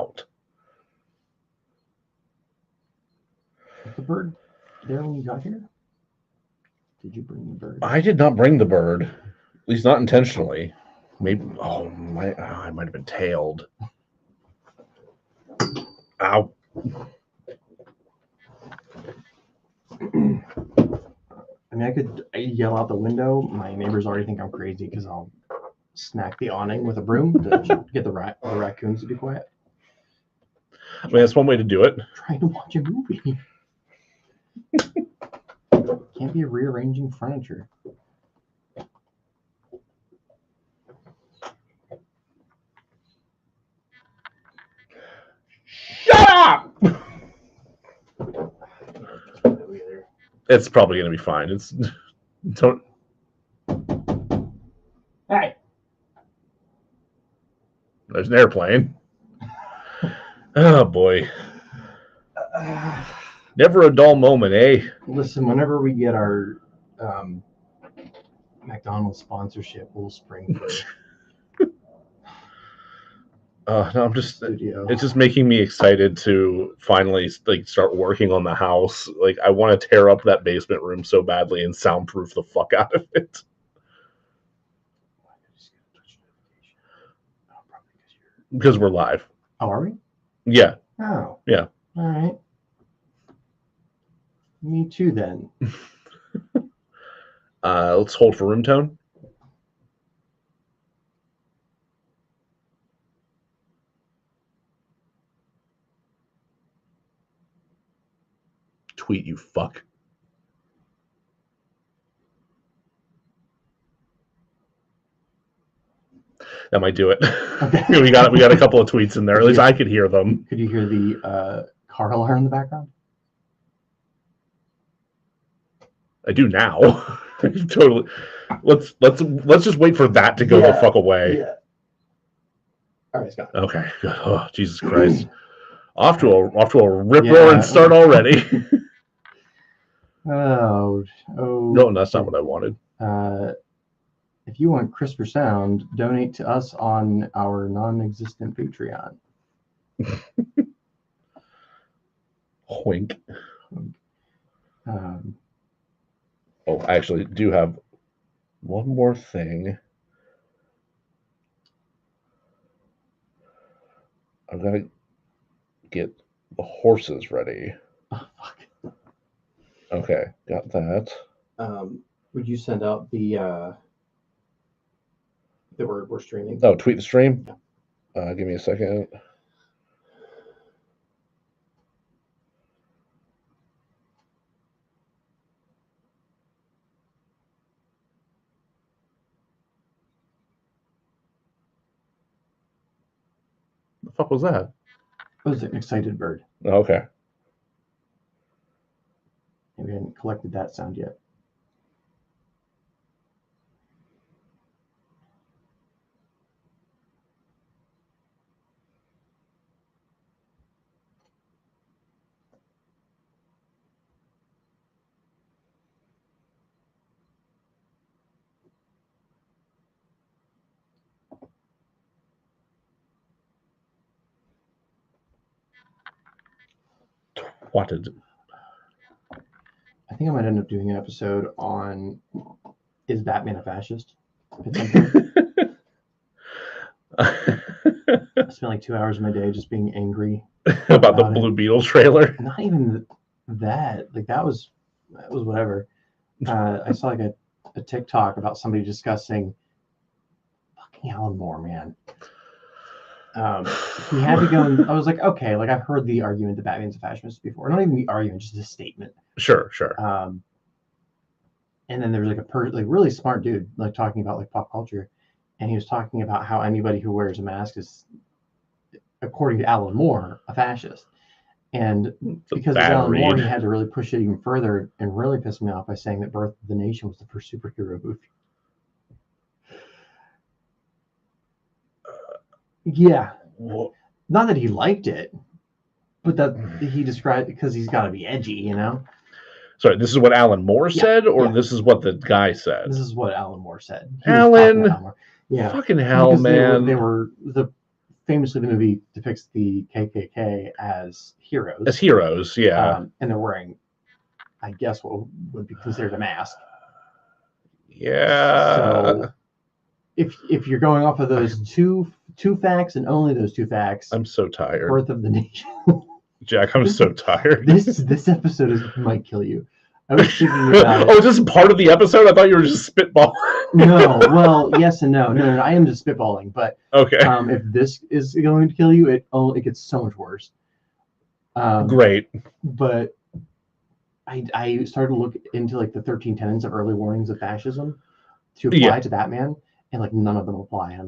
out. Was the bird there when you got here? Did you bring the bird? I did not bring the bird, at least not intentionally. Maybe. Oh, I might have been tailed. Ow. I mean, I could yell out the window. My neighbors already think I'm crazy because I'll smack the awning with a broom to get the raccoons to be quiet. I mean, that's one way to do it. Trying to watch a movie. Can't be rearranging furniture. Shut up! It's probably going to be fine. It's don't. Hey. There's an airplane. Oh boy. Never a dull moment, eh? Listen, whenever we get our McDonald's sponsorship, we'll spring for No, I'm just. studio. It's just making me excited to finally start working on the house. Like I want to tear up that basement room so badly and soundproof the fuck out of it. Because we're live. Oh, are we? Yeah. Oh. Yeah. All right. Me too, then. Let's hold for room tone. Tweet, you fuck. That might do it. Okay. we got a couple of tweets in there. At least I could hear them. Could you hear the car alarm in the background? I do now. Totally. Let's just wait for that to go the fuck away. Yeah. All right, Scott. Okay. Oh, Jesus Christ. Off to a rip roaring start already. Oh. No, that's not what I wanted. If you want crisper sound, donate to us on our non-existent Patreon. Wink. I actually do have one more thing. I've got to get the horses ready. Oh, fuck. Okay, got that. Would you send out the that we're streaming? Oh, tweet the stream? Give me a second. The fuck was that? It was an excited bird. Okay. We hadn't collected that sound yet. Twatted. I think I might end up doing an episode on is Batman a fascist? I spent like 2 hours of my day just being angry about the Blue Beetle trailer. Not even that. Like that was whatever. I saw like a TikTok about somebody discussing fucking Alan Moore, man. He had to go and I was like, okay, like I've heard the argument that Batman's a fascist before. Not even the argument, just a statement. Sure. And then there was like a really smart dude like talking about like pop culture, and he was talking about how anybody who wears a mask is, according to Alan Moore, a fascist. And because of Alan Moore, he had to really push it even further and really pissed me off by saying that Birth of the Nation was the first superhero movie. Yeah. Not that he liked it, but that he described because he's got to be edgy, you know? Sorry, this is what Alan Moore said, or this is what the guy said? This is what Alan Moore said. Alan yeah. Fucking hell, because man. They were the famously, the movie depicts the KKK as heroes. As heroes, yeah. And they're wearing, I guess, what would be considered a mask. Yeah. So if you're going off of those two facts and only those two facts, I'm so tired. Birth of the Nation. Jack, I'm so tired. This episode might kill you. I was thinking about it. Oh, is this part of the episode? I thought you were just spitballing. No, well, yes and no. No, I am just spitballing. But okay. If this is going to kill you, it gets so much worse. Great. But I started to look into like the 13 tenets of early warnings of fascism to apply to Batman, and like none of them apply.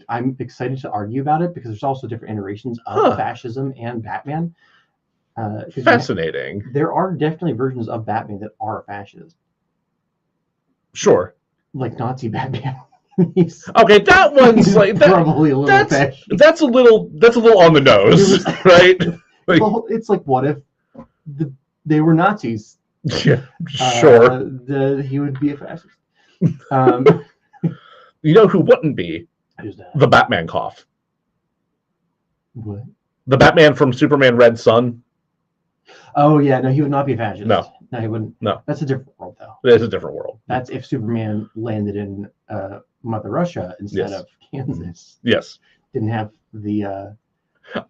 I'm excited to argue about it because there's also different iterations of fascism and Batman. Fascinating. There are definitely versions of Batman that are fascist. Sure. Like Nazi Batman. Okay, that one's like probably a little that's a little on the nose, right? Like, well, it's like, what if they were Nazis? Yeah, sure. He would be a fascist. You know who wouldn't be? Who's that? The Batman cough. What? The Batman from Superman Red Son. Oh yeah, no, he would not be a fascist. No, he wouldn't. No, that's a different world, though. It's a different world. That's if Superman landed in Mother Russia instead of Kansas. Yes. Didn't have the.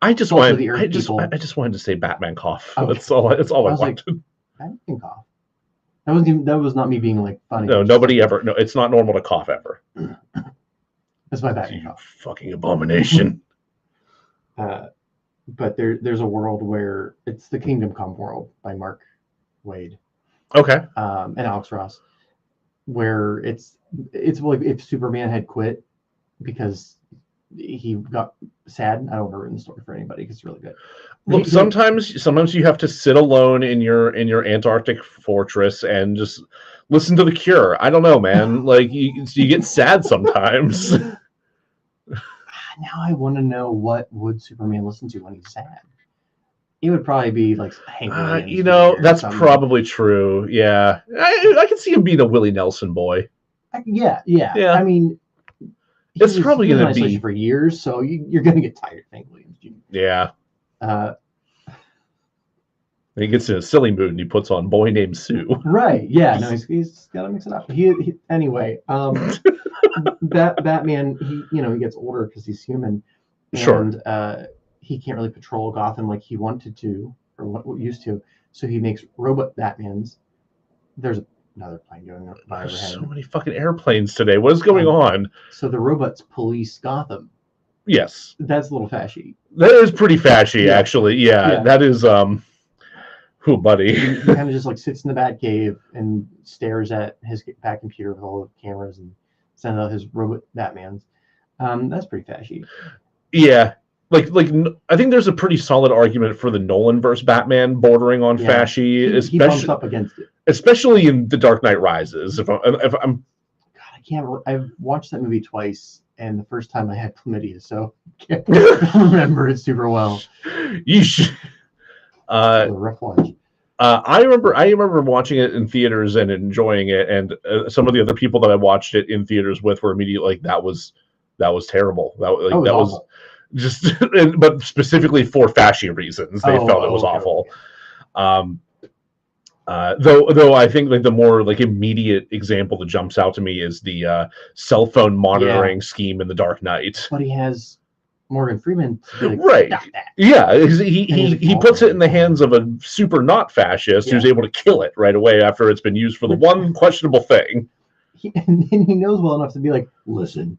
I just wanted to say Batman cough. Okay. That's all I wanted. Like, Batman cough. That was not me being like funny. No, nobody ever. No, it's not normal to cough ever. That's my Batman cough. Fucking abomination. But there's a world where it's the Kingdom Come world by Mark Waid. Okay. And Alex Ross, where it's like if Superman had quit because he got sad. I don't want to ruin the story for anybody because it's really good. Look, sometimes you have to sit alone in your Antarctic fortress and just listen to The Cure. I don't know, man. Like you get sad sometimes. Now I want to know, what would Superman listen to when he's sad? It would probably be like Hank Williams. That's probably true. Yeah, I can see him being a Willie Nelson boy. Yeah. I mean, it's probably going to be for years, so you're going to get tired of Hank Williams Jr. Yeah. He gets in a silly mood and he puts on Boy Named Sue. Right. Yeah. No, he's got to mix it up. Anyway. Batman, he gets older because he's human, and sure. He can't really patrol Gotham like he wanted to or what used to. So he makes robot Batmans. There's another plane going by overhead. There's so many fucking airplanes today. What is going on? So the robots police Gotham. Yes, that's a little fashy. That is pretty fashy, actually. Yeah, that is. Who, buddy? He kind of just like sits in the Batcave and stares at his Bat computer with all the cameras and sends out his robot Batmans. That's pretty fashy. Yeah, like I think there's a pretty solid argument for the Nolan versus Batman bordering on fashy, especially he bumps up against it, especially in The Dark Knight Rises. If I'm, God, I can't. I've watched that movie twice, and the first time I had chlamydia, so I can't remember it super well. You should. Rough watch. I remember watching it in theaters and enjoying it, and some of the other people that I watched it in theaters with were immediately like, "That was terrible. That was just," but specifically for fashy reasons, they felt it was awful. Though I think like the more like immediate example that jumps out to me is the cell phone monitoring scheme in The Dark Knight. But he has Morgan Freeman to be like, right. Yeah, he puts it in the hands of a super not fascist who's able to kill it right away after it's been used for the one questionable thing. And he knows well enough to be like, listen,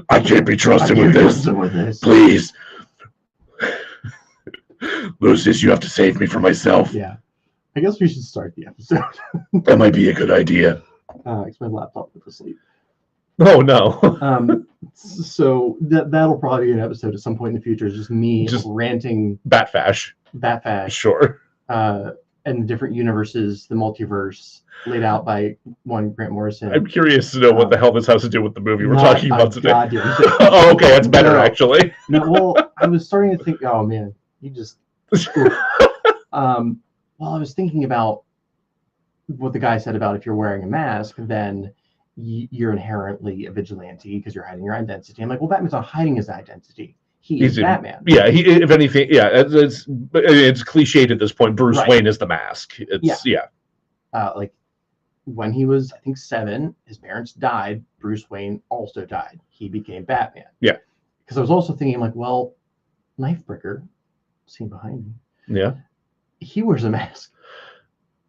I can't be trusted with this. Please. Lucius, you have to save me from myself. Yeah. I guess we should start the episode. That might be a good idea. Because my laptop went to sleep. Oh, no. So that'll probably be an episode at some point in the future. Is just me ranting. Batfash. Sure. And the different universes, the multiverse, laid out by one Grant Morrison. I'm curious to know what the hell this has to do with the movie we're talking about today. Oh, okay. That's better, actually. No, well, I was starting to think, oh, man, you just... Well, I was thinking about what the guy said about if you're wearing a mask, then you're inherently a vigilante because you're hiding your identity. I'm like, well, Batman's not hiding his identity. He's Batman. Yeah, if anything, yeah, it's cliched at this point. Bruce Wayne is the mask. Like when he was, I think, 7, his parents died. Bruce Wayne also died. He became Batman. Yeah. Because I was also thinking, like, well, Knifebreaker, seen behind me. Yeah. He wears a mask.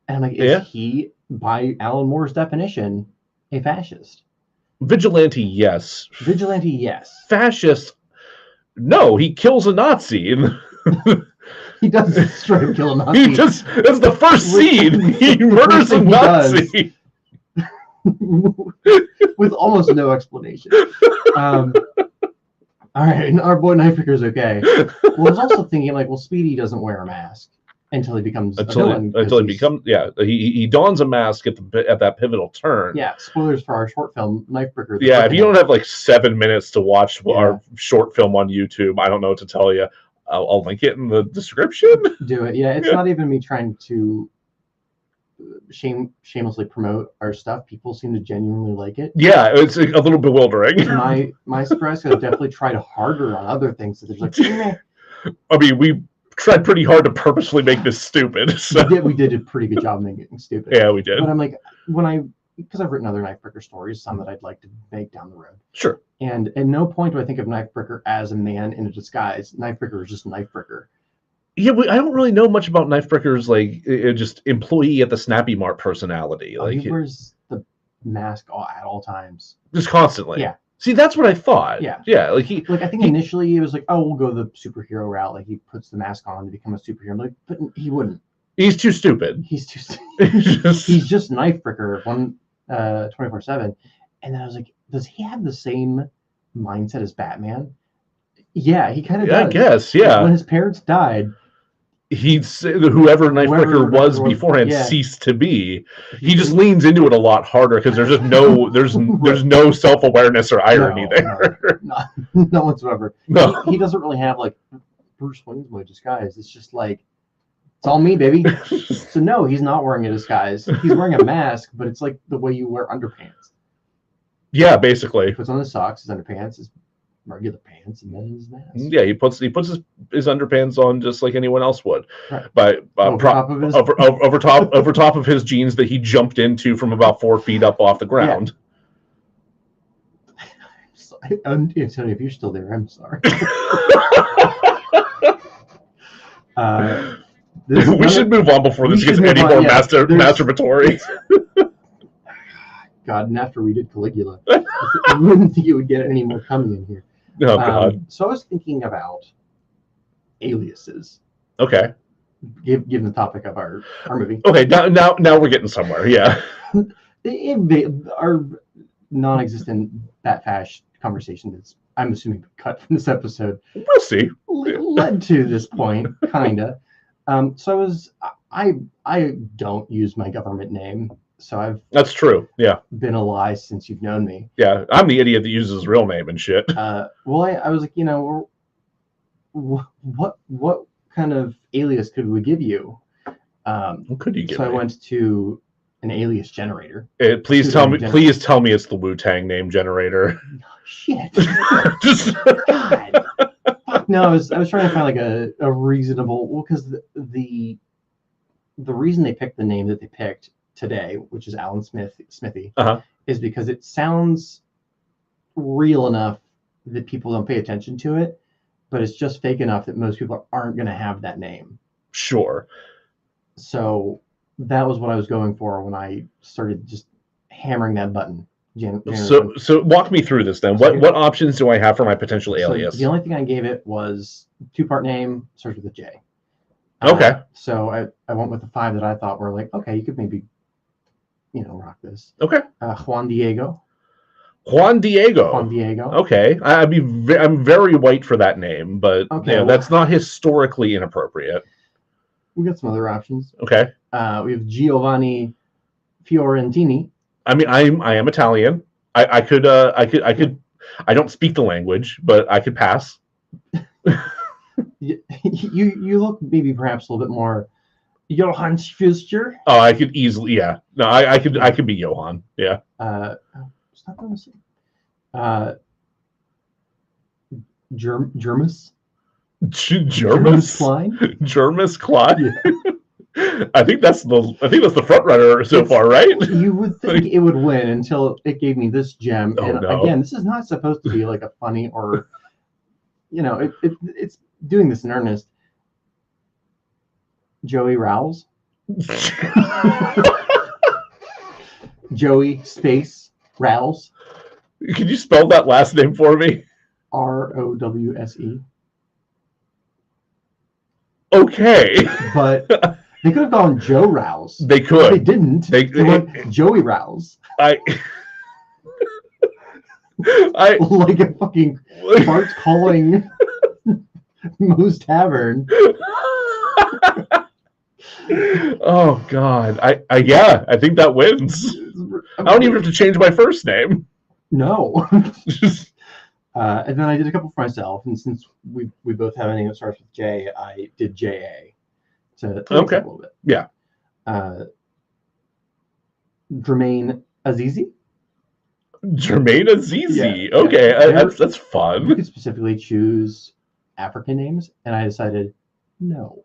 And I'm like, is he, by Alan Moore's definition, a fascist? Vigilante, yes. Vigilante, yes. Fascist, no. He kills a Nazi. He does straight up kill a Nazi. That's the first scene. He murders a Nazi. With almost no explanation. All right, our boy Knifebreaker's okay. Well, I was also thinking, like, well, Speedy doesn't wear a mask until he becomes a villain. Until he becomes, he dons a mask at that pivotal turn. Yeah, spoilers for our short film, Knifebreaker. Yeah, if you don't have like 7 minutes to watch our short film on YouTube, I don't know what to tell you. I'll link it in the description. Do it. Yeah, it's not even me trying to shamelessly promote our stuff. People seem to genuinely like it. Yeah, it's a little bewildering. My surprise, because I definitely tried harder on other things. So there's like, I mean, we tried pretty hard to purposefully make this stupid. So. We did a pretty good job making it stupid. Yeah, we did. But I'm like, because I've written other Knifebreaker stories, some that I'd like to make down the road. Sure. And at no point do I think of Knifebreaker as a man in a disguise. Knifebreaker is just Knifebreaker. Yeah, I don't really know much about Knifebreaker's like just employee at the Snappy Mart personality. Like he wears the mask at all times, just constantly. Yeah. See, that's what I thought. Yeah. Yeah, I think initially it was like, oh, we'll go the superhero route. Like he puts the mask on to become a superhero. Like, but he wouldn't. He's too stupid. He's too stupid. He's just Knifebreaker 24/7. And then I was like, does he have the same mindset as Batman? Yeah, he kind of does. I guess, yeah. When his parents died, whoever Knifebreaker was beforehand ceased to be. He just leans into it a lot harder because there's just no there's no self-awareness or irony there. No whatsoever. No. He doesn't really have like Bruce Wayne's my disguise. It's just like it's all me, baby. So no, he's not wearing a disguise. He's wearing a mask, but it's like the way you wear underpants. Yeah, basically. He puts on his socks, his underpants, his regular pants, and then his mask. Yeah, he puts his underpants on just like anyone else would. Right. But over top of his jeans that he jumped into from about 4 feet up off the ground. Yeah. Antonio, if you're still there, I'm sorry. We should move on before this gets any more masturbatory. God, and after we did Caligula, I wouldn't think it would get any more coming in here. Oh, God. So I was thinking about aliases. Okay. Given the topic of our movie. Okay, now we're getting somewhere, yeah. Our non-existent Batfash conversation that's, I'm assuming, cut from this episode. We'll see. Led to this point, kinda. So I don't use my government name. So That's true. Yeah. Been a lie since you've known me. Yeah, I'm the idiot that uses his real name and shit. Well, I was like, what kind of alias could we give you? What could you give me? I went to an alias generator. Please tell me it's the Wu-Tang name generator. Shit. God. No, I was trying to find like a reasonable, because the reason they picked the name that they picked today, which is Alan Smithee, is because it sounds real enough that people don't pay attention to it, but it's just fake enough that most people aren't going to have that name. Sure. So that was what I was going for when I started just hammering that button. So walk me through this then. What options do I have for my potential alias? The only thing I gave it was 2-part name, starts with a J. Okay. So I went with the 5 that I thought were like, okay, you could maybe, rock this. Okay. Juan Diego. Okay. I'm very white for that name, but that's not historically inappropriate. We got some other options. Okay. We have Giovanni Fiorentini. I mean, I am Italian. I could. I don't speak the language, but I could pass. You look maybe perhaps a little bit more Johann Schuster. Oh, I could easily. Yeah. No, I could be Johann. Yeah. Stop on Jermis Jermis Klein. Jermis Klein. Yeah. I think that's the front runner so far, right? You would think it would win until it gave me this gem. Oh, And no. again, this is not supposed to be like a funny or, it's doing this in earnest. Joey Rouse. Joey space Rouse. Can you spell that last name for me? Rowse. Okay. But they could have gone Joe Rouse. They could. But they didn't. They went Joey Rouse. I like a fucking Bart's calling Moe's Tavern. Oh God. I think that wins. I don't even have to change my first name. No. And then I did a couple for myself, and since we both have a name that starts with J, I did JA to okay. A little bit. Yeah. Jermaine Azizi. Jermaine Azizi. Yeah. Okay, Yeah. That's fun. You could specifically choose African names, and I decided no.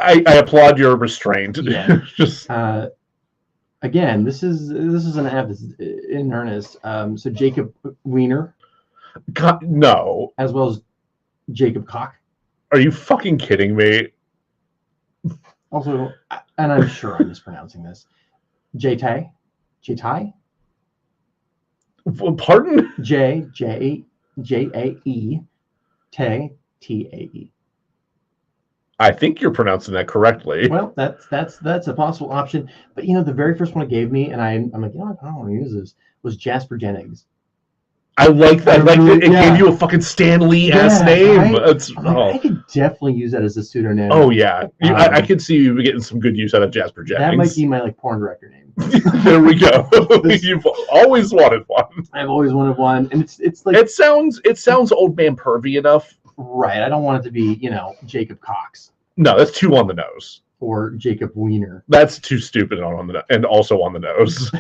I applaud your restraint. Yeah. Just again, this is an app that's in earnest. So Jacob Wiener. God, no. As well as Jacob Cock. Are you fucking kidding me? Also, and I'm sure I'm mispronouncing this. Jay-Tai? Pardon? J-A-E. T-A-E. I think you're pronouncing that correctly. Well, that's a possible option. But the very first one it gave me, and I'm like, I don't want to use this, was Jasper Jennings. I like that. It gave you a fucking Stan Lee ass name. I could definitely use that as a pseudonym. Oh yeah, I could see you getting some good use out of Jasper Jennings. That might be my porn director name. There we go. You've always wanted one. I've always wanted one, and it's like it sounds old man pervy enough. Right. I don't want it to be Jacob Cox. No, that's too on the nose. Or Jacob Wiener. That's too stupid and also on the nose.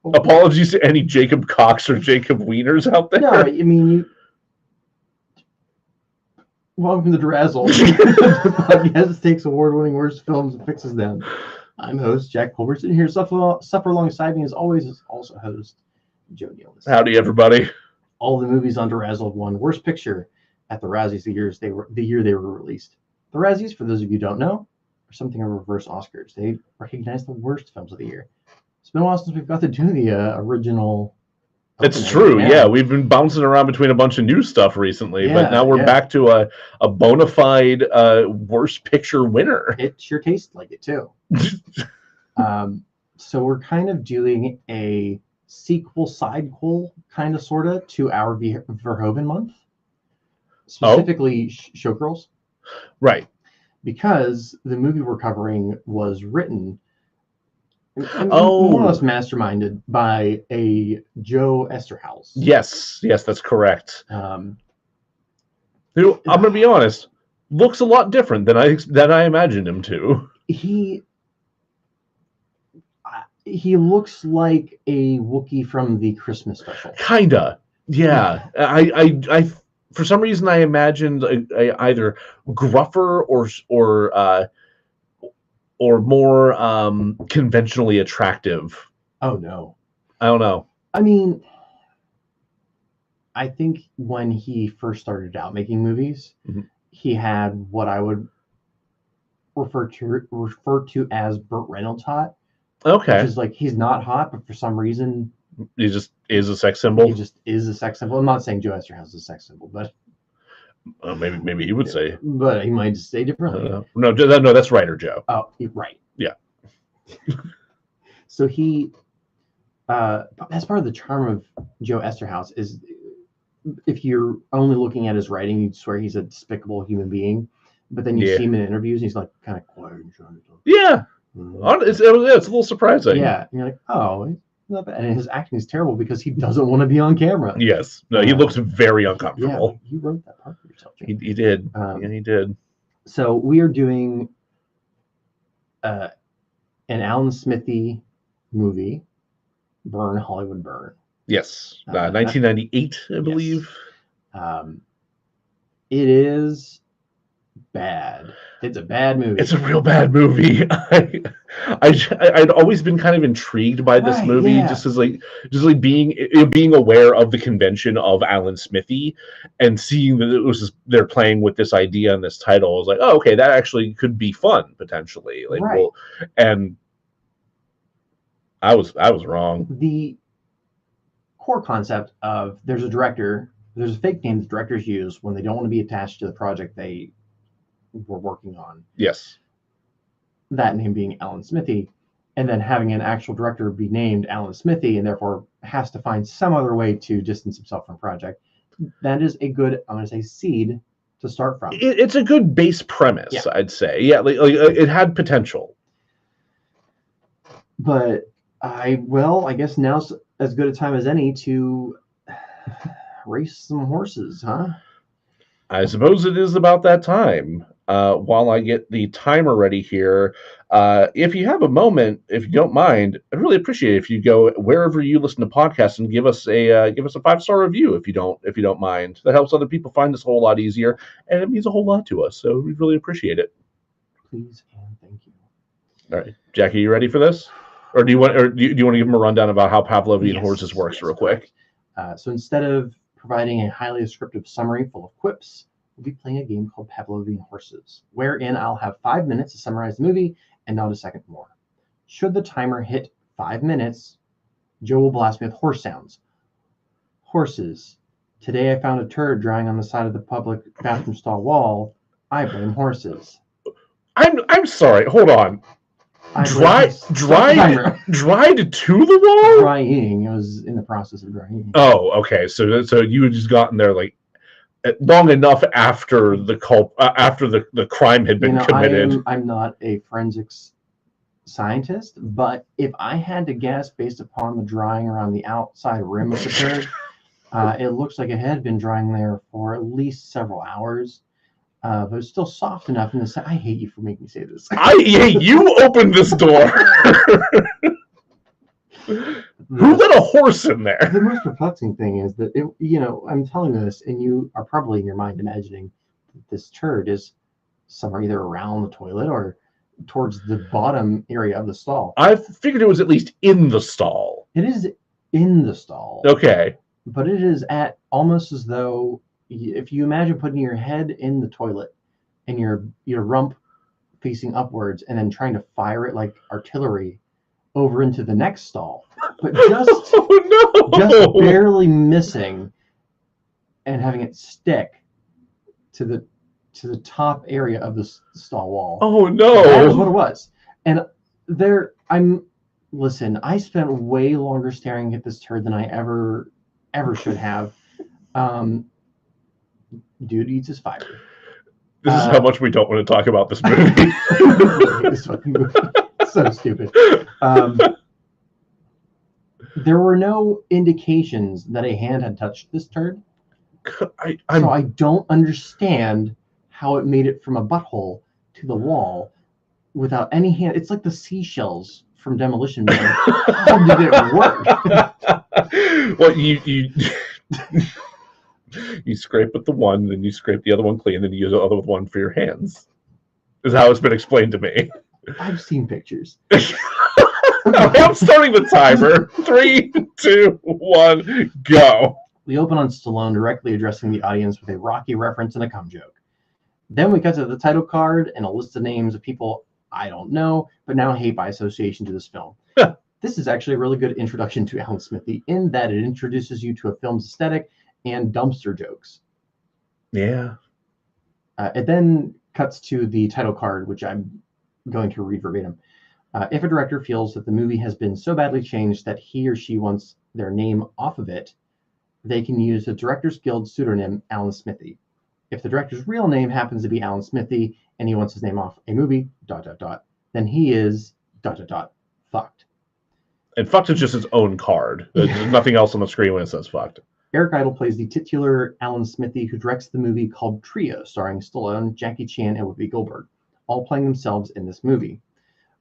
Apologies to any Jacob Cox or Jacob Wieners out there. No, I mean, welcome to DeRazzled. The podcast takes award-winning worst films and fixes them. I'm host Jack Culbertson. Here to suffer alongside me as always is also host Joe Nealis. Howdy, everybody. All the movies on DeRazzled won Worst Picture at the Razzies the year they were released. The Razzies, for those of you who don't know, are something of reverse Oscars. They recognize the worst films of the year. It's been a while since we've got to do the original. It's true. Yeah, we've been bouncing around between a bunch of new stuff recently, but now we're back to a bona fide Worst Picture winner. It sure tastes like it too. So we're kind of doing a sequel kind of sorta to our Verhoeven month, specifically Showgirls. Right. Because the movie we're covering was written and more or less masterminded by a Joe Esterhaus. Yes, that's correct. I'm gonna be honest, looks a lot different than I imagined him to. He looks like a Wookiee from the Christmas special. Kinda, yeah. I for some reason I imagined either gruffer or more conventionally attractive. Oh no, I don't know. I mean, I think when he first started out making movies, he had what I would refer to as Burt Reynolds hot. Okay. Which is like he's not hot, but for some reason he just is a sex symbol. He just is a sex symbol. I'm not saying Joe Esterhaus is a sex symbol, but maybe he would say. But he might just say differently. No, that's Writer Joe. Oh, right. Yeah. So he, as part of the charm of Joe Esterhaus is, if you're only looking at his writing, you'd swear he's a despicable human being. But then you see him in interviews, and he's like kind of quiet and shy. Yeah. It's a little surprising. Yeah. And you're like, oh, not bad. And his acting is terrible because he doesn't want to be on camera. Yes. No, he looks very uncomfortable. Yeah, you wrote that part for yourself, Jane. He did. He did. So we are doing an Alan Smithee movie, Burn, Hollywood Burn. Yes, 1998, I believe. It is bad. It's a bad movie. It's a real bad movie. I'd always been kind of intrigued by this movie, just as being aware of the convention of Alan Smithee, and seeing that it was just, they're playing with this idea and this title. I was like, oh, okay, that actually could be fun potentially. Like, well, and I was wrong. The core concept of there's a fake name that directors use when they don't want to be attached to the project they were working on. Yes. That name being Alan Smithee, and then having an actual director be named Alan Smithee, and therefore has to find some other way to distance himself from the project. That is a good, I'm going to say, seed to start from. It's a good base premise, I'd say. Yeah, like it had potential. But I guess now's as good a time as any to race some horses, huh? I suppose it is about that time. While I get the timer ready here, if you have a moment, if you don't mind, I'd really appreciate it if you go wherever you listen to podcasts and give us a 5-star review if you don't mind. That helps other people find us a whole lot easier, and it means a whole lot to us. So we really appreciate it. Please and thank you. All right, Jackie, you ready for this? Or do you want to give them a rundown about how Pavlovian horses works real quick? So instead of providing a highly descriptive summary full of quips, we'll be playing a game called Pavlovian Horses, wherein I'll have 5 minutes to summarize the movie and not a second more. Should the timer hit 5 minutes, Joe will blast me with horse sounds. Horses. Today I found a turd drying on the side of the public bathroom stall wall. I blame horses. I'm sorry. Hold on. Dried to the wall? Drying. It was in the process of drying. Oh, okay. So you had just gotten there like long enough after the crime had been committed. I'm not a forensics scientist, but if I had to guess based upon the drying around the outside rim of the turd, it looks like it had been drying there for at least several hours. But it's still soft enough in the I hate you for making me say this. I hate you opened this door. Who let a horse in there? The most perplexing thing is that I'm telling you this, and you are probably in your mind imagining that this turd is somewhere either around the toilet or towards the bottom area of the stall. I figured it was at least in the stall. It is in the stall. Okay. But it is at almost as though if you imagine putting your head in the toilet and your rump facing upwards and then trying to fire it like artillery over into the next stall, but just barely missing and having it stick to the top area of the stall wall. Oh no! That was what it was. And listen, I spent way longer staring at this turd than I ever should have. Dude eats his fiber. This is how much we don't want to talk about this movie. This fucking movie. So stupid. There were no indications that a hand had touched this turd. So I don't understand how it made it from a butthole to the wall without any hand. It's like the seashells from Demolition Man. How did it work? Well, you scrape with the one, then you scrape the other one clean, then you use the other one for your hands. Is how it's been explained to me. I've seen pictures. I'm starting the timer. 3, 2, 1, go. We open on Stallone directly addressing the audience with a Rocky reference and a cum joke. Then we cut to the title card and a list of names of people I don't know, but now hate by association to this film. This is actually a really good introduction to Alan Smithee in that it introduces you to a film's aesthetic and dumpster jokes. Yeah. It then cuts to the title card, which I'm going to read verbatim. If a director feels that the movie has been so badly changed that he or she wants their name off of it, they can use the Directors Guild pseudonym Alan Smithee. If the director's real name happens to be Alan Smithee and he wants his name off a movie, ... then he is ... fucked. And fucked is just his own card. There's nothing else on the screen when it says fucked. Eric Idle plays the titular Alan Smithee, who directs the movie called Trio, starring Stallone, Jackie Chan, and Whoopi Goldberg, all playing themselves in this movie.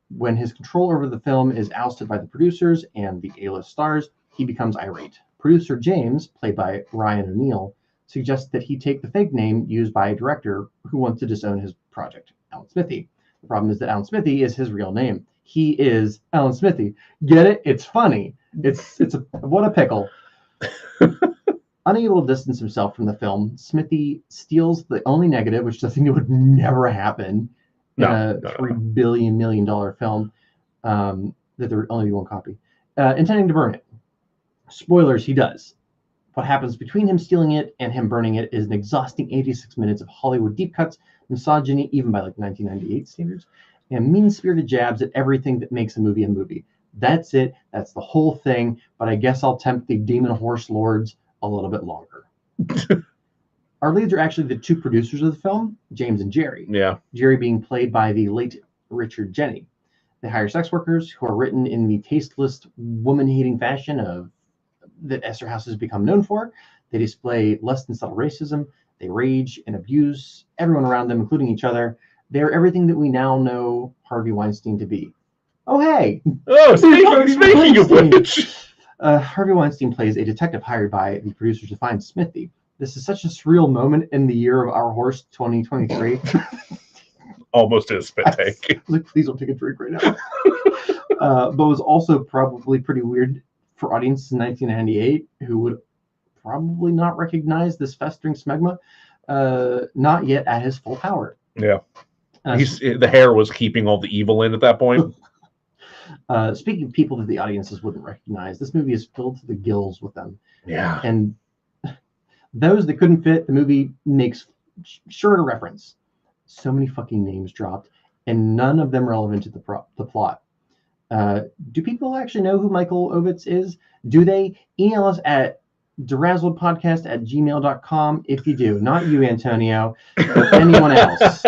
When his control over the film is ousted by the producers and the A-list stars, he becomes irate. Producer James, played by Ryan O'Neal, suggests that he take the fake name used by a director who wants to disown his project, Alan Smithee. The problem is that Alan Smithee is his real name. He is Alan Smithee. Get it? It's funny. What a pickle. Unable to distance himself from the film, Smithee steals the only negative, which is a thing that would never happen in a $3 billion film, that there would only be one copy, intending to burn it. Spoilers, he does. What happens between him stealing it and him burning it is an exhausting 86 minutes of Hollywood deep cuts, misogyny, even by like 1998 standards, and mean-spirited jabs at everything that makes a movie a movie. That's it. That's the whole thing. But I guess I'll tempt the demon horse lords a little bit longer. Our leads are actually the two producers of the film, James and Jerry. Yeah. Jerry being played by the late Richard Jeni. They hire sex workers who are written in the tasteless, woman-hating fashion that Esterhaus has become known for. They display less than subtle racism. They rage and abuse everyone around them, including each other. They are everything that we now know Harvey Weinstein to be. Oh, hey! Oh, speaking of which! Harvey Weinstein plays a detective hired by the producers to find Smithee. This is such a surreal moment in the year of our horse, 2023. Almost a spit take. Like, please don't take a drink right now. But was also probably pretty weird for audiences in 1998 who would probably not recognize this festering smegma, not yet at his full power. Yeah. The hair was keeping all the evil in at that point. Speaking of people that the audiences wouldn't recognize, this movie is filled to the gills with them. Yeah. And those that couldn't fit, the movie makes sure to reference. So many fucking names dropped, and none of them relevant to the plot. Do people actually know who Michael Ovitz is? Do they? Email us at DeRazzledPodcast@gmail.com if you do. Not you, Antonio, but anyone else.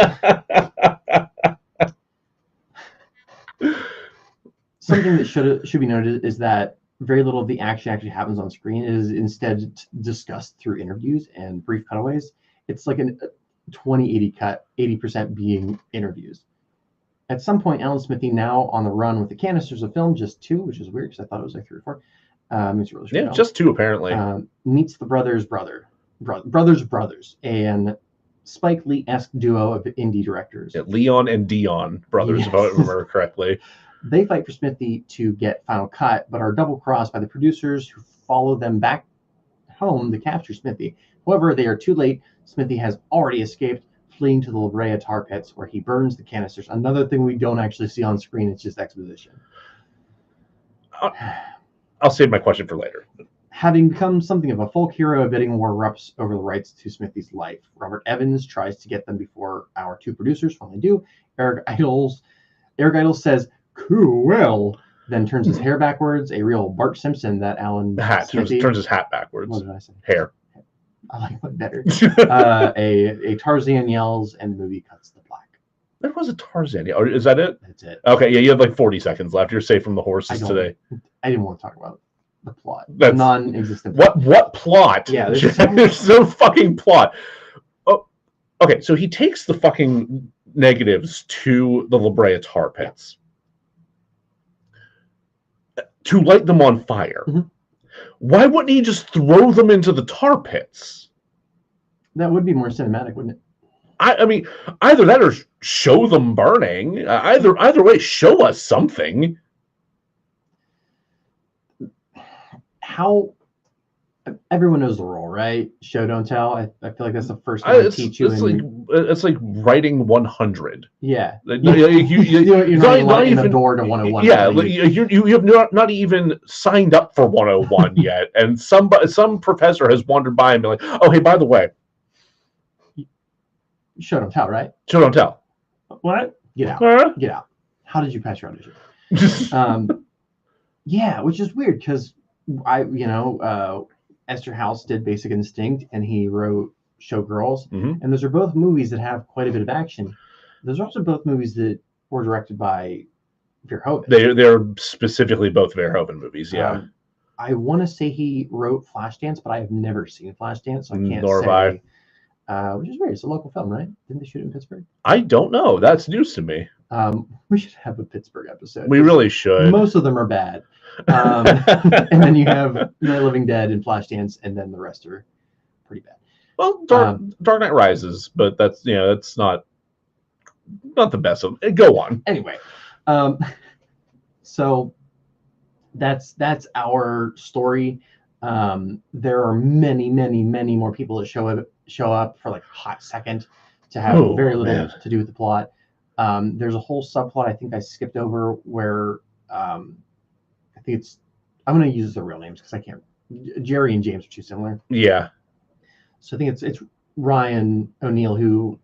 Something that should be noted is that very little of the action actually happens on screen. It is instead discussed through interviews and brief cutaways. It's like a 20-80 cut, 80% being interviews. At some point, Alan Smithee, now on the run with the canisters of film, just 2, which is weird because I thought it was like 3 or 4. It's really yeah, just 2 apparently. Meets the brothers, and Spike Lee-esque duo of indie directors. Yeah, Leon and Dion brothers, yes. If I remember correctly. They fight for Smithee to get final cut, but are double-crossed by the producers who follow them back home to capture Smithee. However, they are too late. Smithee has already escaped, fleeing to the La Brea tar pits, where he burns the canisters. Another thing we don't actually see on screen, it's just exposition. I'll save my question for later. Having become something of a folk hero, a bidding war erupts over the rights to Smithee's life. Robert Evans tries to get them before our 2 producers finally do. Eric Idle says, "Cool," then turns his hair backwards, a real Bart Simpson that Alan Smithee turns his hat backwards. What did I say? Hair. I like that better. A Tarzan yells, and the movie cuts to black. There was a Tarzan. Is that it? That's it. Okay, yeah, you have like 40 seconds left. You're safe from the horses today. I didn't want to talk about the plot. That's non-existent. What plot? Yeah, there's no fucking plot. Oh, okay. So he takes the fucking negatives to the La Brea tar pits to light them on fire. Mm-hmm. Why wouldn't he just throw them into the tar pits? That would be more cinematic, wouldn't it? I mean, either that or show them burning. Either way, show us something. How everyone knows the rule, right? Show don't tell. I feel like that's the first thing I teach you. It's like writing 100. Yeah, you're not even the door to 101. Yeah, you have not even signed up for 101 yet, and some professor has wandered by and been like, "Oh, hey, by the way, show don't tell, right? Show don't tell. What? Get out. Get out. How did you pass your audition?" Yeah, which is weird because Esterhaus did Basic Instinct, and he wrote Showgirls, and those are both movies that have quite a bit of action. Those are also both movies that were directed by Verhoeven. They're specifically both Verhoeven movies, yeah. I want to say he wrote Flashdance, but I have never seen Flashdance, so I can't Nor say. Have I. Which is weird. It's a local film, right? Didn't they shoot it in Pittsburgh? I don't know. That's news to me. We should have a Pittsburgh episode. We really should. Most of them are bad. And then you have Night of the Living Dead and Flashdance, and then the rest are pretty bad. Well, Dark Knight Rises, but that's that's not the best of them. Go on. Anyway, so that's our story. There are many more people that show up for like a hot second to have very little to do with the plot. There's a whole subplot I think I skipped over where I think it's, I'm going to use their real names because I can't. Jerry and James are too similar. Yeah. So I think it's Ryan O'Neal who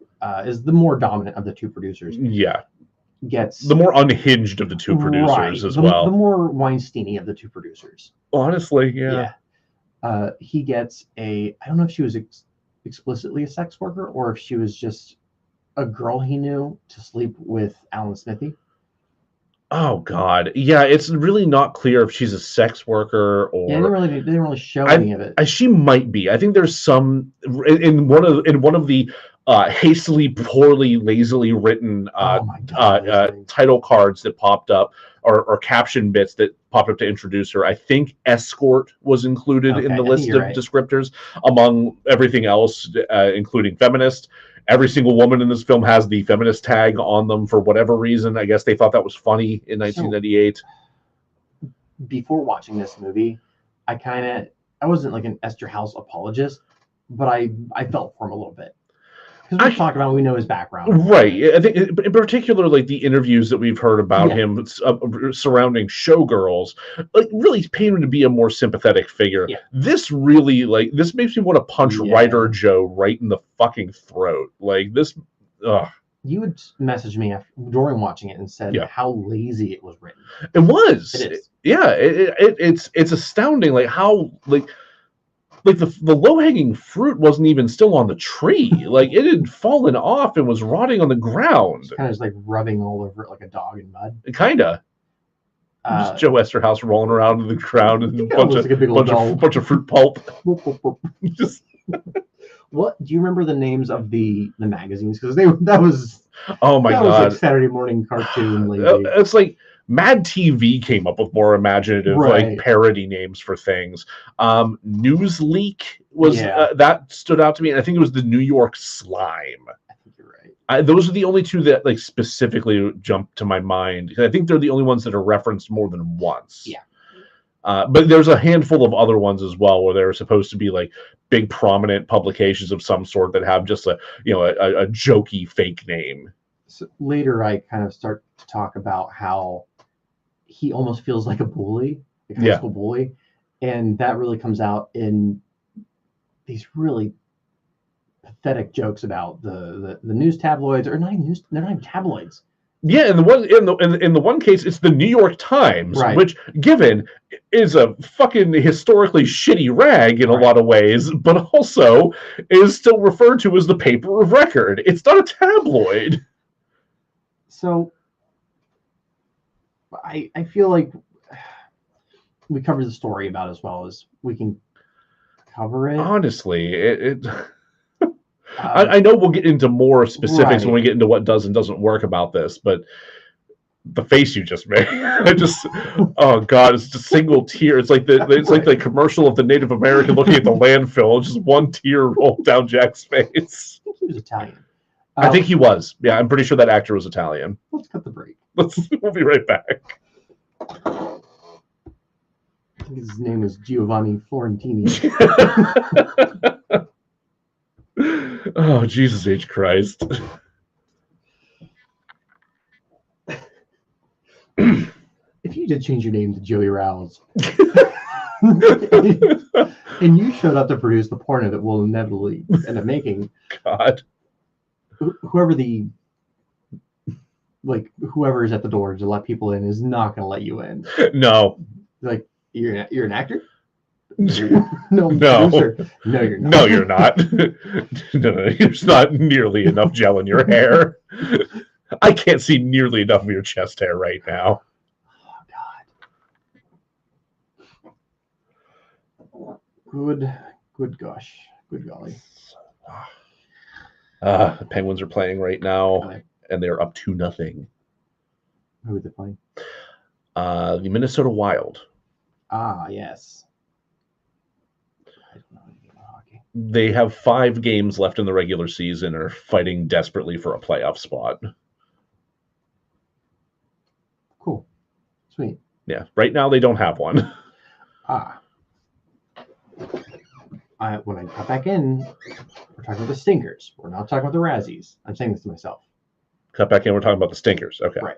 is the more dominant of the two producers. Yeah. Gets the more unhinged of the two producers as well. The more Weinstein-y of the two producers. Honestly, yeah. He gets I don't know if she was explicitly a sex worker or if she was just a girl he knew to sleep with Alan Smithee. Oh God, yeah, it's really not clear if she's a sex worker or. Yeah, they didn't really show any of it. She might be. I think there's some in one of the hastily, poorly, lazily written title cards that popped up or caption bits that popped up to introduce her. I think escort was included in the list of descriptors among everything else, including feminist. Every single woman in this film has the feminist tag on them for whatever reason. I guess they thought that was funny in 1998. Before watching this movie, I wasn't like an Esther House apologist, but I felt for him a little bit. Because we know his background. Right. I think in particular, like the interviews that we've heard about him surrounding Showgirls, like really paint him to be a more sympathetic figure. Yeah. This really, this makes me want to punch Writer Joe right in the fucking throat. Like this, You would message me during watching it and said how lazy it was written. It was. It is. Yeah. It's astounding. Like how the low-hanging fruit wasn't even still on the tree. Like it had fallen off and was rotting on the ground. It's kind of just like rubbing all over it like a dog in mud. Kinda. Just Joe Esterhaus rolling around in the ground and a bunch of fruit pulp. Just. What do you remember the names of the magazines? Because that was oh my god, was like Saturday morning cartoon. It's like Mad TV came up with more imaginative like parody names for things. Newsleak was that stood out to me, and I think it was the New York Slime. I think you're right. Those are the only two that like specifically jumped to my mind. I think they're the only ones that are referenced more than once. Yeah. But there's a handful of other ones as well where they're supposed to be like big prominent publications of some sort that have just a jokey fake name. So later I kind of start to talk about how he almost feels like a bully, like a high school bully. And that really comes out in these really pathetic jokes about the news tabloids, or not even news, they're not even tabloids. Yeah, in the one case, it's the New York Times, which, given, is a fucking historically shitty rag in a lot of ways, but also is still referred to as the paper of record. It's not a tabloid. So, I feel like we covered the story about as well as we can cover it. Honestly, I know we'll get into more specifics when we get into what does and doesn't work about this, but the face you just made, oh god, it's just a single tear. It's like the commercial of the Native American looking at the landfill. Just one tear rolled down Jack's face. I think he was Italian. I think he was. Yeah, I'm pretty sure that actor was Italian. Let's cut the break. We'll be right back. I think his name was Giovanni Florentini. Oh, Jesus H. Christ. If you did change your name to Joey Rouse and you showed up to produce the porno that we'll inevitably end up making, God, whoever is at the door to let people in is not going to let you in. No. Like, you're an actor? No, producer. No, you're not. No, you're not. No, there's not nearly enough gel in your hair. I can't see nearly enough of your chest hair right now. Oh God. Good gosh. Good golly. The Penguins are playing right now, and they're up 2-0. Who would they play? The Minnesota Wild. Ah, yes. I don't know anything about hockey. They have 5 games left in the regular season, are fighting desperately for a playoff spot. Cool. Sweet. Yeah, right now they don't have one. Ah. When I got back in, we're talking about the stinkers. We're not talking about the Razzies. I'm saying this to myself. Cut back in, we're talking about the stinkers. Okay. Right.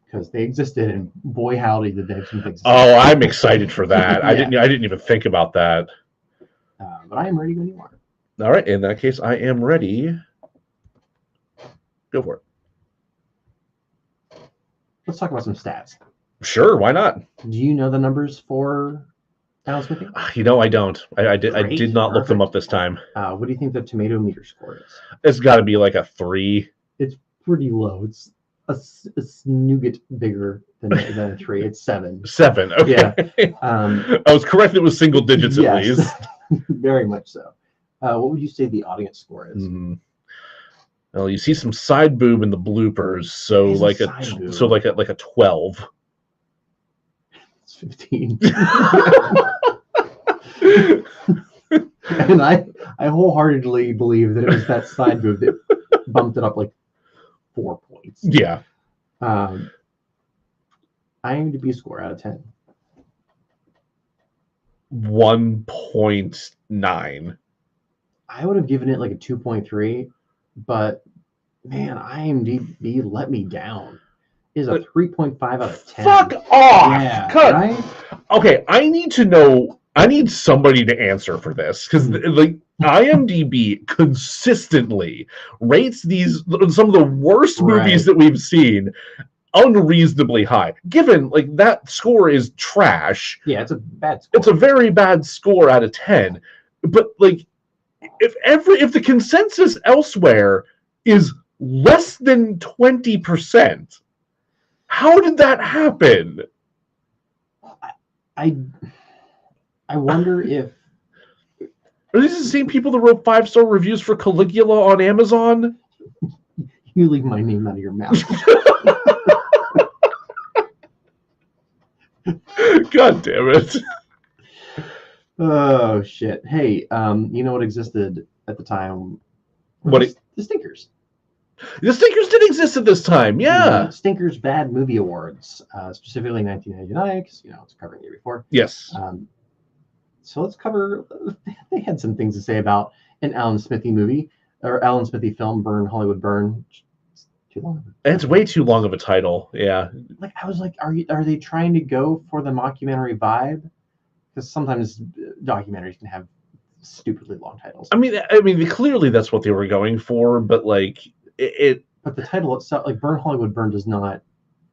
Because they existed, and boy howdy did they have some things. Oh, I'm excited for that. Yeah. I didn't even think about that. But I am ready when you are. All right, in that case, I am ready. Go for it. Let's talk about some stats. Sure, why not? Do you know the numbers for Alan Smithee? You know, I don't. I did not look them up this time. What do you think the tomato meter score is? It's got to be like a 3. It's pretty low. It's a nougat bigger than a 3. It's 7. 7. Okay. Yeah. I was correct. It was single digits at least. Very much so. What would you say the audience score is? Well, you see some side boob in the bloopers, so like a 12. It's 15. And I wholeheartedly believe that it was that side boob that bumped it up like 4 points. Yeah. IMDb score out of 10. 1.9. I would have given it like a 2.3, but man, IMDb let me down. It is a 3.5 out of 10. Fuck off! Yeah, Cut. Right? Okay, I need to know. I need somebody to answer for this because like IMDb consistently rates some of the worst movies that we've seen unreasonably high. Given like that score is trash. Yeah, it's a bad score. It's a very bad score out of 10. But like if the consensus elsewhere is less than 20%, how did that happen? I wonder if are these the same people that wrote 5-star reviews for Caligula on Amazon? You leave my name out of your mouth. God damn it. Oh shit. Hey, you know what existed at the time? The Stinkers. The Stinkers did exist at this time, yeah. The Stinkers Bad Movie Awards, specifically 1999, because it's covering the year before. Yes. So let's cover. They had some things to say about an Alan Smithee movie or Alan Smithee film, Burn Hollywood Burn. It's too long. It's way too long of a title. Yeah. Like I was like, are they trying to go for the mockumentary vibe? Because sometimes documentaries can have stupidly long titles. I mean, clearly that's what they were going for, but like it. But the title itself, like Burn Hollywood Burn, does not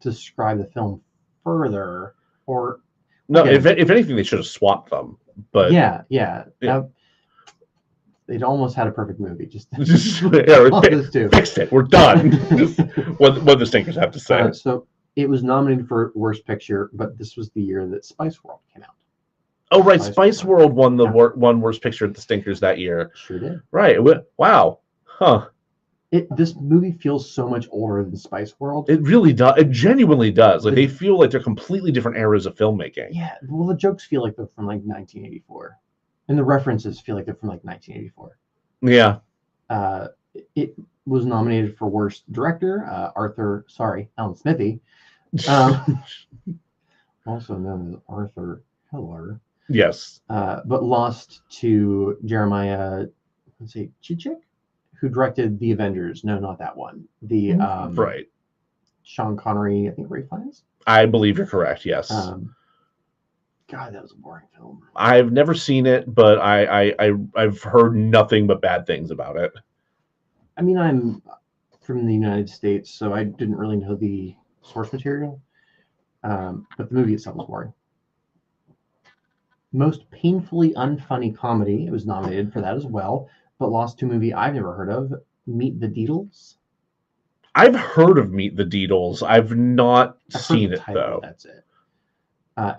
describe the film further. Or no, if anything, they should have swapped them. But yeah. They'd almost had a perfect movie. Just fixed it. We're done. What the Stinkers have to say. So it was nominated for Worst Picture, but this was the year that Spice World came out. Oh right, Spice World won the Worst Picture at the Stinkers that year. Sure did. Right. Wow. Huh. This movie feels so much older than Spice World. It really does. It genuinely does. Like they feel like they're completely different eras of filmmaking. Yeah. Well, the jokes feel like they're from like 1984, and the references feel like they're from like 1984. Yeah. It was nominated for Worst Director, Alan Smithee, also known as Arthur Hiller. Yes. But lost to Jeremiah, Chichik, who directed The Avengers. No, not that one. The right. Sean Connery, I think Ray Fiennes. I believe you're correct. Yes. God, that was a boring film. I've never seen it, but I've heard nothing but bad things about it. I mean, I'm from the United States, so I didn't really know the source material. But the movie itself was boring. Most painfully unfunny comedy. It was nominated for that as well, but lost to a movie I've never heard of, Meet the Deedles. I've heard of Meet the Deedles. I've not seen it, though. That's it.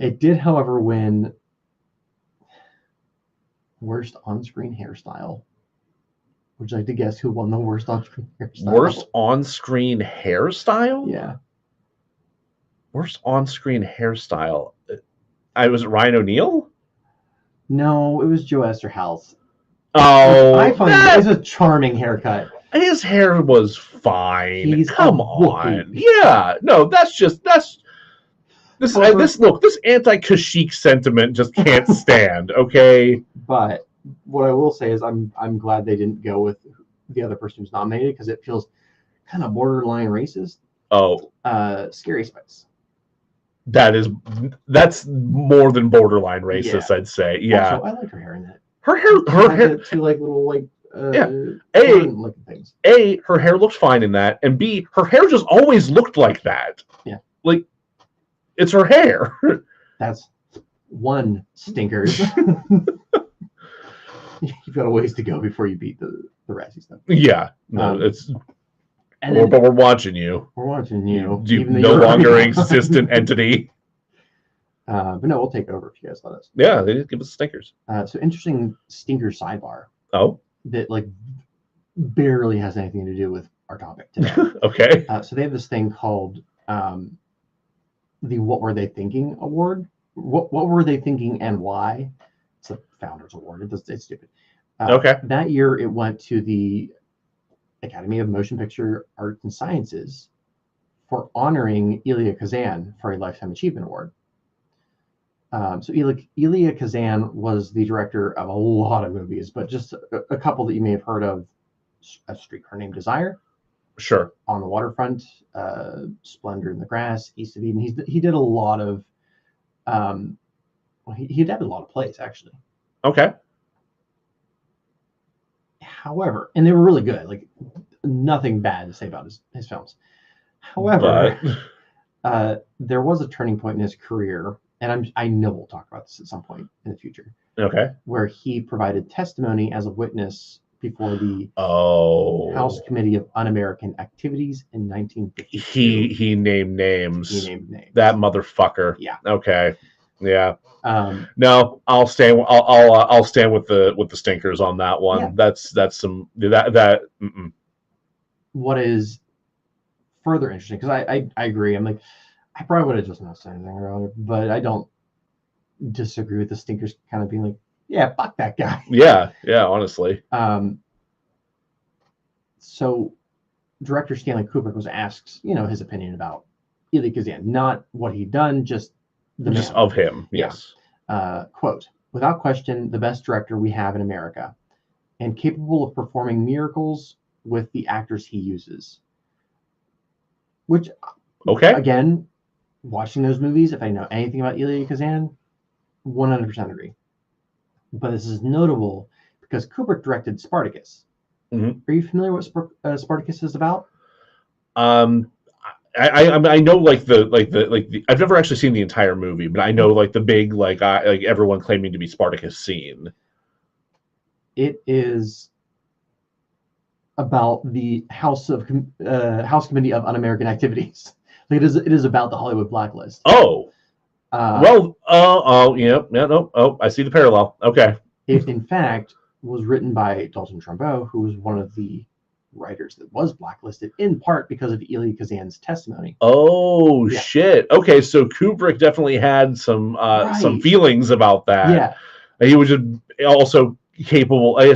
It did, however, win Worst On-Screen Hairstyle. Would you like to guess who won the Worst On-Screen Hairstyle? Worst On-Screen Hairstyle? Yeah. Worst on-screen hairstyle. I was Ryan O'Neal. No, it was Joe Esterhaus. Oh, I find it's a charming haircut. His hair was fine. Come on. Whoopee. Yeah. No, this anti-Kashyyyk sentiment just can't stand, okay? But what I will say is I'm glad they didn't go with the other person who's nominated, because it feels kind of borderline racist. Oh. Scary Spice. That's more than borderline racist, I'd say. Yeah. Also, I like her hair in that. Her hair two like little like looking things. A, her hair looked fine in that, and B, her hair just always looked like that. Yeah. Like, it's her hair. That's one stinker. You've got a ways to go before you beat the Razzie stuff. Yeah. No, but we're watching you. We're watching you. You no longer an existent entity. But no, we'll take over if you guys let us. Yeah, they just give us stinkers. So interesting stinker sidebar. Oh. That like barely has anything to do with our topic today. Okay. So they have this thing called the What Were They Thinking Award. What were they thinking and why? It's a Founders Award. It's stupid. Okay. That year it went to the Academy of Motion Picture Arts and Sciences for honoring Elia Kazan for a Lifetime Achievement Award. So Elia Kazan was the director of a lot of movies, but just a couple that you may have heard of: A Streetcar Named Desire, sure, On the Waterfront, Splendor in the Grass, East of Eden. He did a lot of he did a lot of plays, actually. Okay. However, and they were really good. Like, nothing bad to say about his films. However, there was a turning point in his career, and I know we'll talk about this at some point in the future. Okay. Where he provided testimony as a witness before the House Committee of Un-American Activities in 1952. He named names. He named names. That motherfucker. Yeah. Okay. Yeah. No, I'll stand. I'll stand with the stinkers on that one. Yeah. That's some that. Mm-mm. What is further interesting, because I agree. I'm like, I probably would have just not said anything about it, but I don't disagree with the stinkers kind of being like, yeah, fuck that guy. Yeah. Honestly. So, director Stanley Kubrick was asked, his opinion about Elia Kazan, not what he'd done, just of him. Yes. Quote, "Without question, the best director we have in America, and capable of performing miracles with the actors he uses." Which, again, watching those movies, if I know anything about Elia Kazan, 100% agree. But this is notable because Kubrick directed Spartacus. Mm-hmm. Are you familiar with what Spartacus is about? I know like the I've never actually seen the entire movie, but I know like the big like everyone claiming to be Spartacus scene. It is about the House Committee of Un-American Activities. Like, it is about the Hollywood blacklist. Oh. I see the parallel. Okay. It in fact was written by Dalton Trumbo, who was one of the writers that was blacklisted in part because of Elia Kazan's testimony. Oh, yeah. Shit. Okay, so Kubrick definitely had some feelings about that. Yeah. He was just also capable. I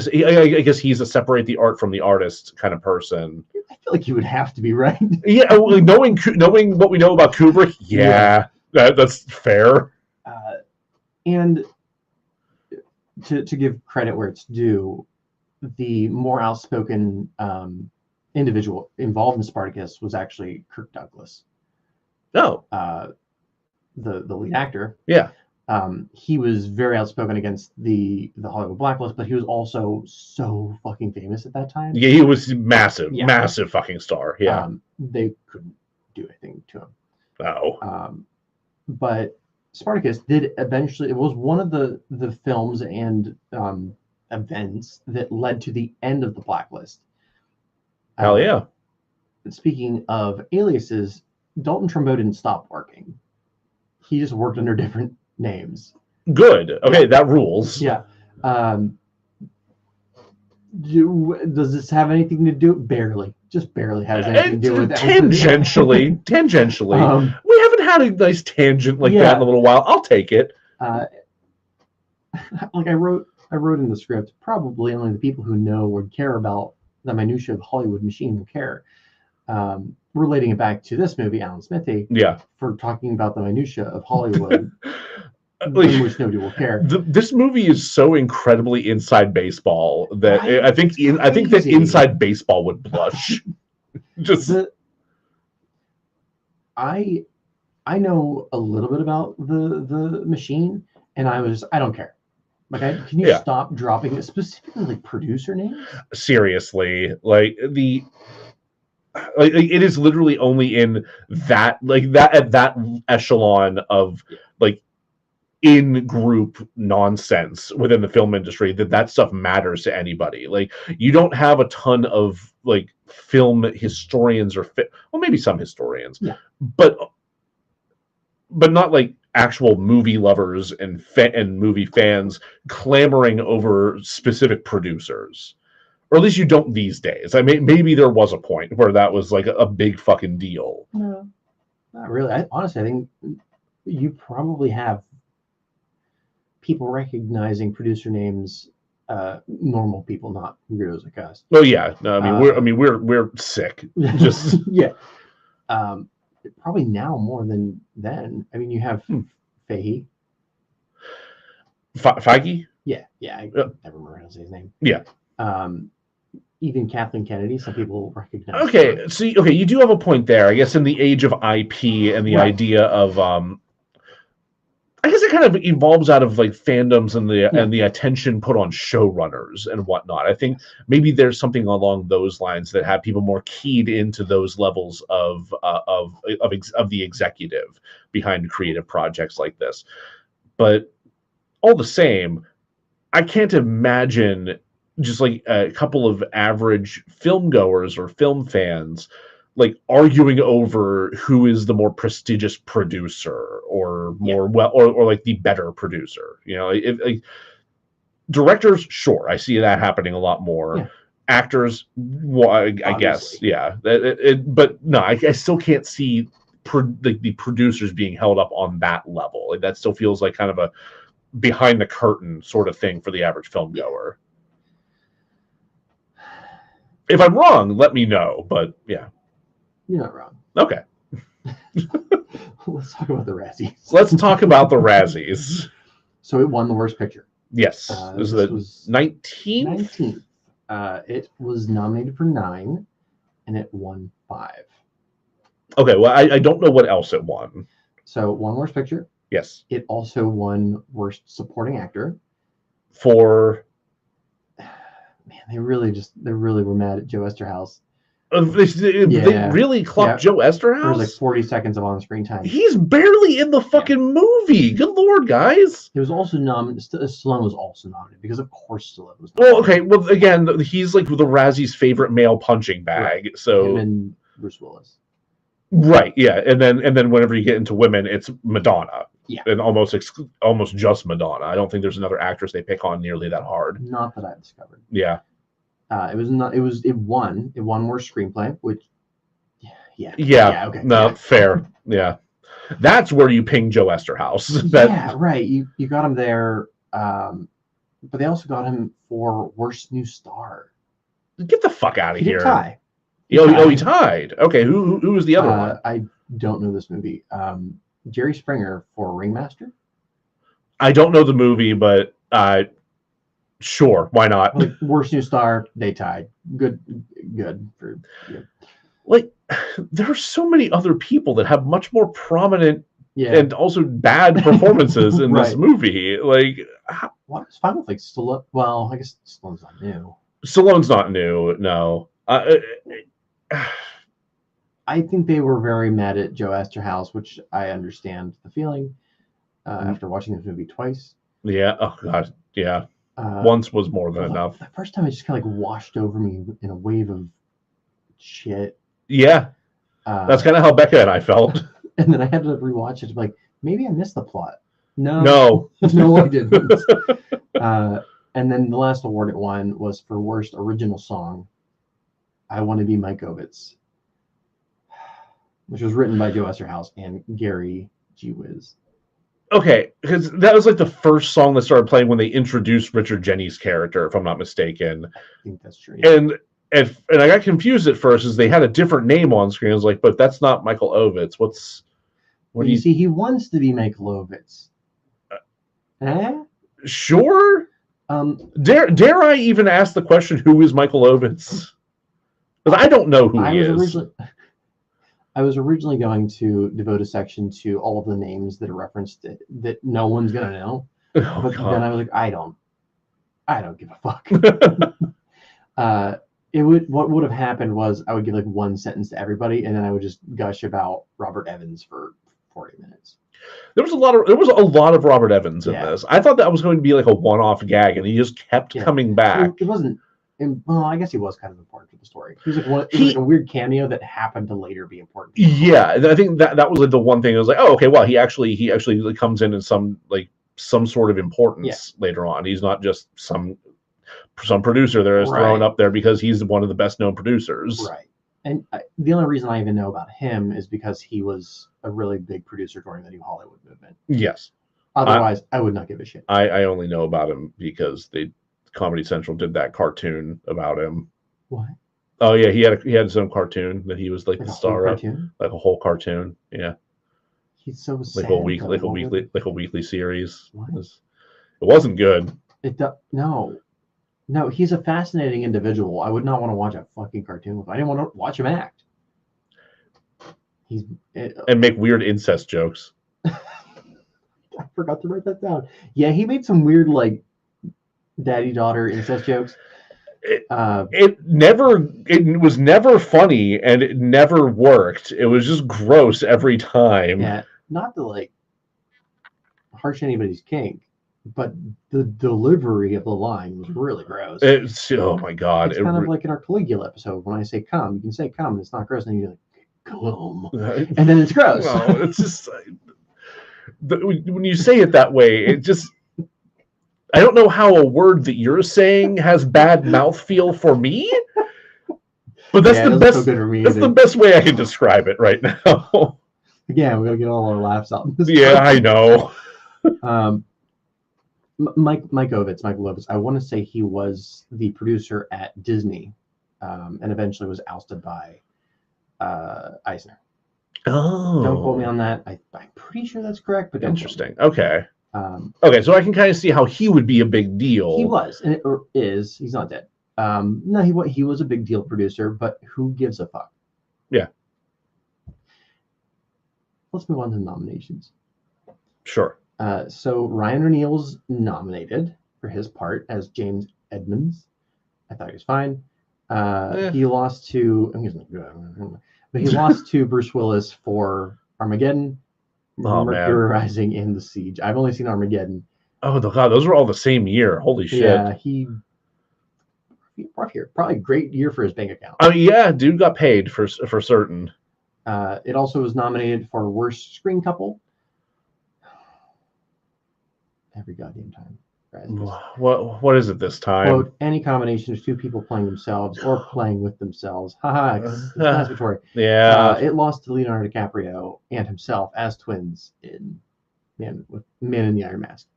guess he's a separate the art from the artist kind of person. I feel like you would have to be, right? Yeah, knowing what we know about Kubrick, that's fair. And to give credit where it's due, the more outspoken individual involved in Spartacus was actually Kirk Douglas. Oh. The lead actor. Yeah. He was very outspoken against the Hollywood blacklist, but he was also so fucking famous at that time. Yeah, he was massive fucking star. Yeah. They couldn't do anything to him. Oh. But Spartacus did eventually. It was one of the films and events that led to the end of the blacklist. Hell yeah. Speaking of aliases, Dalton Trumbo didn't stop working. He just worked under different names. Good. Okay, that rules. Yeah. Does this have anything to do? Barely, just barely has anything to do with tangentially. We haven't had a nice tangent like that in a little while. I'll take it. Like I wrote in the script, probably only the people who know or care about the minutia of Hollywood machine will care. Relating it back to this movie, Alan Smithee, for talking about the minutia of Hollywood, in which nobody will care. This movie is so incredibly inside baseball that I think that inside baseball would blush. I know a little bit about the machine, and I don't care. Like, can you stop dropping it, specifically like producer names? Seriously, it is literally only in that at that echelon of like in-group nonsense within the film industry that stuff matters to anybody. Like, you don't have a ton of like film historians or maybe some historians, but not like actual movie lovers and movie fans clamoring over specific producers. Or at least you don't these days. I mean, maybe there was a point where that was like a big fucking deal. No, not really. Honestly, I think you probably have people recognizing producer names, normal people, not weirdos like us. Oh yeah, no, we're sick. Just probably now more than then. I mean, you have Fahey. Feige? Yeah, I never remember how to say his name. Yeah. Even Kathleen Kennedy, some people recognize. Okay, her. So you do have a point there. I guess in the age of IP and the idea of I guess it kind of evolves out of like fandoms and the attention put on showrunners and whatnot. I think maybe there's something along those lines that have people more keyed into those levels of the executive behind creative projects like this. But all the same, I can't imagine just like a couple of average film goers or film fans like arguing over who is the more prestigious producer or more or like the better producer. You know, like, directors, sure, I see that happening a lot more. Yeah. Actors, well, I guess, but no, I still can't see the producers being held up on that level. Like, that still feels like kind of a behind the curtain sort of thing for the average film goer. If I'm wrong, let me know. But yeah. You're not wrong. Okay. Let's talk about the Razzies. Let's talk about the Razzies. So it won the worst picture. Yes. This was 19th. It was nominated for 9, and it won 5. Okay, well, I don't know what else it won. So it won worst picture. Yes. It also won worst supporting actor. For... Man, they really were mad at Joe Esterhaus. They really clocked Joe Esterhaus? There was like 40 seconds of on-screen time. He's barely in the fucking movie. Good Lord, guys. It was also nominated. Stallone was also nominated because, of course, Stallone was nominated. Well, okay. Well, again, he's like the Razzie's favorite male punching bag. Right. So him and Bruce Willis. Right. Yeah. And then whenever you get into women, it's Madonna. Yeah. And almost just Madonna. I don't think there's another actress they pick on nearly that hard. Not that I've discovered. Yeah. It won worst screenplay, which okay. No, fair. Yeah. That's where you ping Joe Esterhaus. Yeah, right. You got him there, but they also got him for worst new star. Get the fuck out of here. Tie. He tied. Okay, who was the other one? I don't know this movie. Jerry Springer for Ringmaster. I don't know the movie, but sure, why not? Like, worst new star, they tied. Good for you. Like, there are so many other people that have much more prominent and also bad performances in this movie. Like, well, it's fine with like Stallone. Well, I guess Stallone's not new. Stallone's not new. No. I think they were very mad at Joe Esterhaus, which I understand the feeling after watching this movie twice. Yeah. Oh God. Yeah. Once was more than enough. The first time it just kind of like washed over me in a wave of shit. Yeah. That's kind of how Becca and I felt. And then I had to rewatch it. Like, maybe I missed the plot. No, I didn't. And then the last award it won was for worst original song. I Want to Be Mike Ovitz, which was written by Joe Esterhaus and Gary G. Wiz. Okay, because that was like the first song that started playing when they introduced Richard Jeni's character, if I'm not mistaken. I think that's true. And I got confused at first as they had a different name on screen. I was like, but that's not Michael Ovitz. What do you see? He wants to be Michael Ovitz. Sure. Dare I even ask the question, who is Michael Ovitz? Because I don't know who he is. I was originally going to devote a section to all of the names that are referenced that no one's gonna know. Oh, but God. then I was like, I don't give a fuck. What would have happened was I would give like one sentence to everybody, and then I would just gush about Robert Evans for 40 minutes. There was a lot of Robert Evans in this. I thought that was going to be like a one-off gag, and he just kept coming back. It wasn't. Well, I guess he was kind of important to the story. He was like a weird cameo that happened to later be important. Yeah, I think that was like the one thing. I was like, oh, okay, well, he actually comes in some sort of importance later on. He's not just some producer that is thrown up there because he's one of the best known producers. Right. And the only reason I even know about him is because he was a really big producer during the New Hollywood movement. Yes. Otherwise, I would not give a shit. I only know about him because Comedy Central did that cartoon about him. What? Oh yeah, he had his own cartoon that he was like the star of, like a whole cartoon. Yeah. He's so sad. Like a weekly series. What? It wasn't good. No, he's a fascinating individual. I would not want to watch a fucking cartoon with him. I didn't want to watch him act. And make weird incest jokes. I forgot to write that down. Yeah, he made some weird like daddy-daughter incest jokes. It was never funny, and it never worked. It was just gross every time. Yeah, not to like harsh anybody's kink, but the delivery of the line was really gross. Oh my God. It's kind of like in our Caligula episode. When I say come, you can say come, and it's not gross, and you're like, come. And then it's gross. No, it's just when you say it that way, it just, I don't know how a word that you're saying has bad mouthfeel for me, but that's the best. That's the best way I can describe it right now. Again, we're gonna get all our laughs out. I know. Michael Ovitz. I want to say he was the producer at Disney, and eventually was ousted by Eisner. Oh, don't quote me on that. I'm pretty sure that's correct. But interesting. Okay. Okay, so I can kind of see how he would be a big deal. He was, and is. He's not dead. No, he was a big deal producer, but who gives a fuck? Yeah. Let's move on to nominations. Sure. So Ryan O'Neal's nominated for his part as James Edmonds. I thought he was fine. He lost to. But he lost to Bruce Willis for Armageddon. Mercury Rising in The Siege. I've only seen Armageddon. Oh God, those were all the same year. Holy shit! Yeah, he rough year. Probably a great year for his bank account. Oh yeah, dude got paid for certain. It also was nominated for Worst Screen Couple. Every goddamn time. What is it this time? Quote, any combination of two people playing themselves or playing with themselves. Haha, it's masturbatory. Yeah. It lost to Leonardo DiCaprio and himself as twins in Man in the Iron Mask.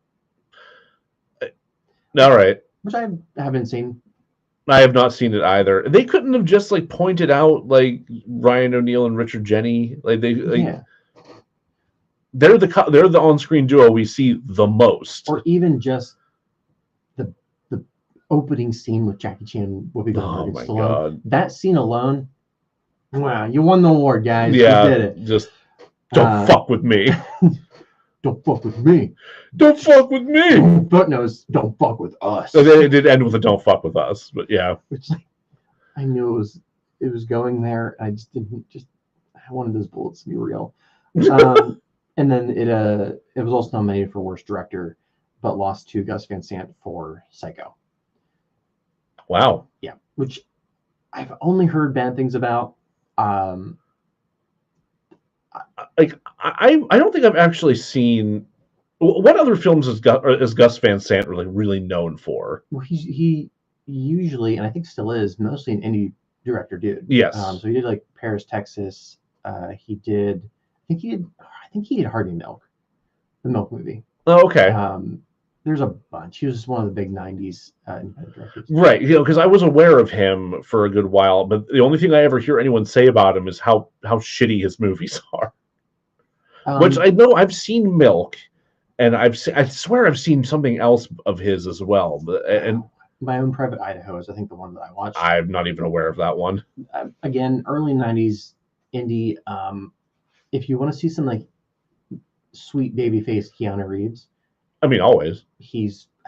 All right. Which I haven't seen. I have not seen it either. They couldn't have just like pointed out like Ryan O'Neal and Richard Jeni. They're the on-screen duo we see the most. Or even just the opening scene with Jackie Chan and Whoopi Goldberg. Oh my God. That scene alone, wow, you won the award, guys. Yeah, you did it. Just don't fuck with me. Don't fuck with me. Don't fuck with me. But no, it's don't fuck with us. So it did end with a don't fuck with us, but yeah. Which I knew it was going there. I just didn't I wanted those bullets to be real. And then it was also nominated for Worst Director, but lost to Gus Van Sant for Psycho. Wow. Yeah, which I've only heard bad things about. I don't think I've actually seen. What other films is Gus Van Sant really known for? Well, he usually, and I think still is, mostly an indie director dude. Yes. So he did like Paris, Texas. He did. I think he did Harvey Milk, the Milk movie. Oh, okay. There's a bunch. He was one of the big '90s independent directors. Right. Because I was aware of him for a good while, but the only thing I ever hear anyone say about him is how shitty his movies are. Which I know I've seen Milk, and I swear I've seen something else of his as well. And My Own Private Idaho is, I think, the one that I watched. I'm not even aware of that one. Again, early '90s indie. If you want to see some like sweet baby face Keanu Reeves, I mean, always.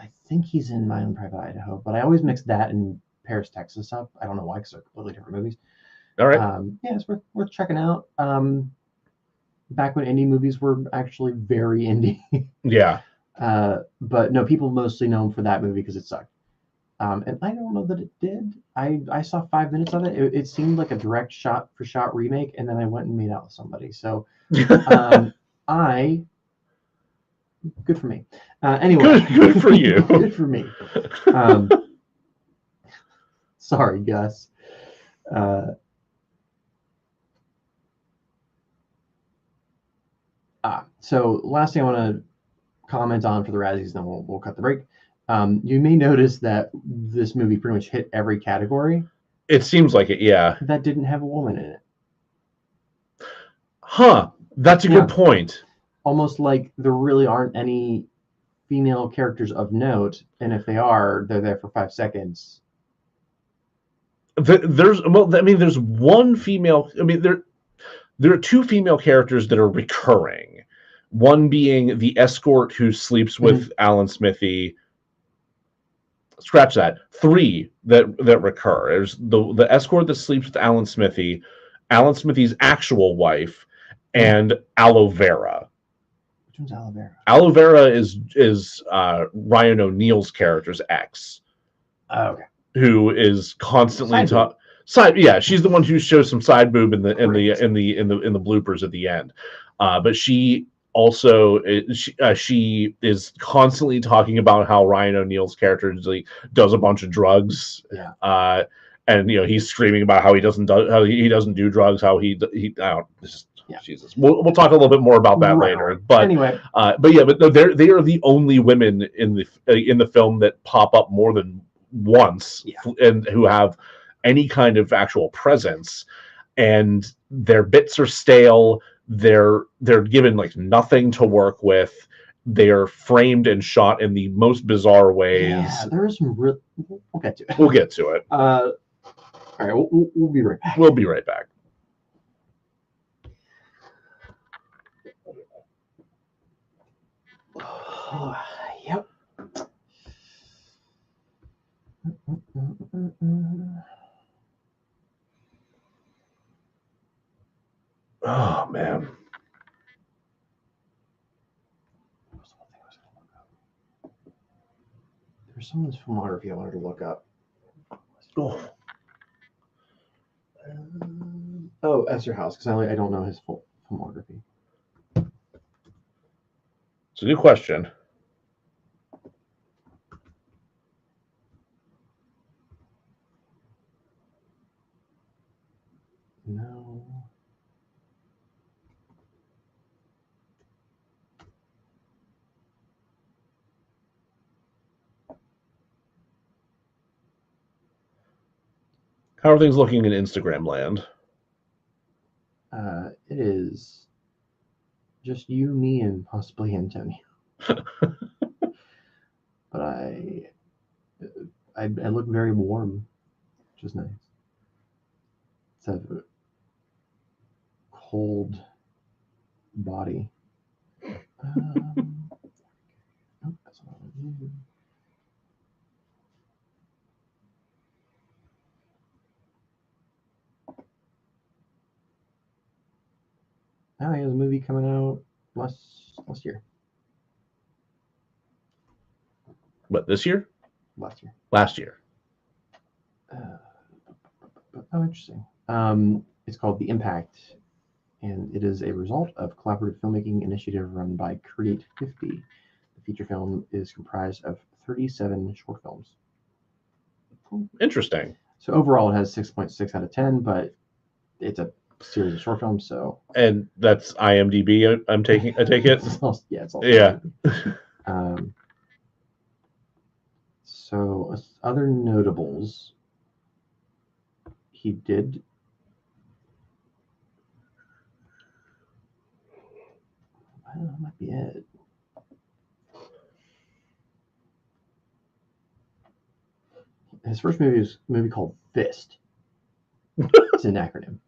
I think he's in My Own Private Idaho, but I always mix that and Paris, Texas up. I don't know why, because they're completely different movies. All right. Yeah, it's worth checking out. Back when indie movies were actually very indie. Yeah. But no, people mostly know him for that movie because it sucked. And I don't know that it did. I saw 5 minutes of it. It seemed like a direct shot for shot remake, and then I went and made out with somebody. So good for me. Anyway, good for you. Good for me. Sorry, Gus. So last thing I want to comment on for the Razzies, then we'll cut the break. You may notice that this movie pretty much hit every category. It seems like it, yeah. That didn't have a woman in it. Huh. That's a good point. Almost like there really aren't any female characters of note, and if they are, they're there for 5 seconds. There's one female. I mean, there are 2 female characters that are recurring. One being the escort who sleeps with Alan Smithee. Scratch that. 3 that recur. There's the escort that sleeps with Alan Smithee, Alan Smithee's actual wife, and Aloe Vera. Which one's Aloe Vera? Aloe Vera is Ryan O'Neal's character's ex. Oh, okay. Who is constantly side? Yeah, she's the one who shows some side boob in the bloopers at the end. But she also she is constantly talking about how Ryan O'Neal's character does a bunch of drugs. Yeah. And he's screaming about how he doesn't do drugs. How he I don't. Yeah. Jesus. We'll talk a little bit more about that later. But anyway, they are the only women in the film that pop up more than once, and who have any kind of actual presence, and their bits are stale. They're given like nothing to work with. They are framed and shot in the most bizarre ways. Yeah, there is some real. We'll get to it. We'll get to it. All right, we'll be right back. We'll be right back. Yep. Oh man. There's someone's filmography I wanted to look up. Oh, Esther House, because I don't know his full filmography. It's a good question. No. How are things looking in Instagram land? It is just you, me, and possibly Antonio. But I look very warm, which is nice. It's a cold body. That's what I do. Now he has a movie coming out last year. What, this year? Last year. Last year. Oh, interesting. It's called The Impact, and it is a result of collaborative filmmaking initiative run by Create 50. feature film is comprised of 37 short films. Interesting. So overall, it has 6.6 out of 10, but it's a series of short films. So and that's IMDb. I take it. Yeah, it's all yeah. So other notables, he did. I don't know, that might be it. His first movie is a movie called Fist. It's an acronym.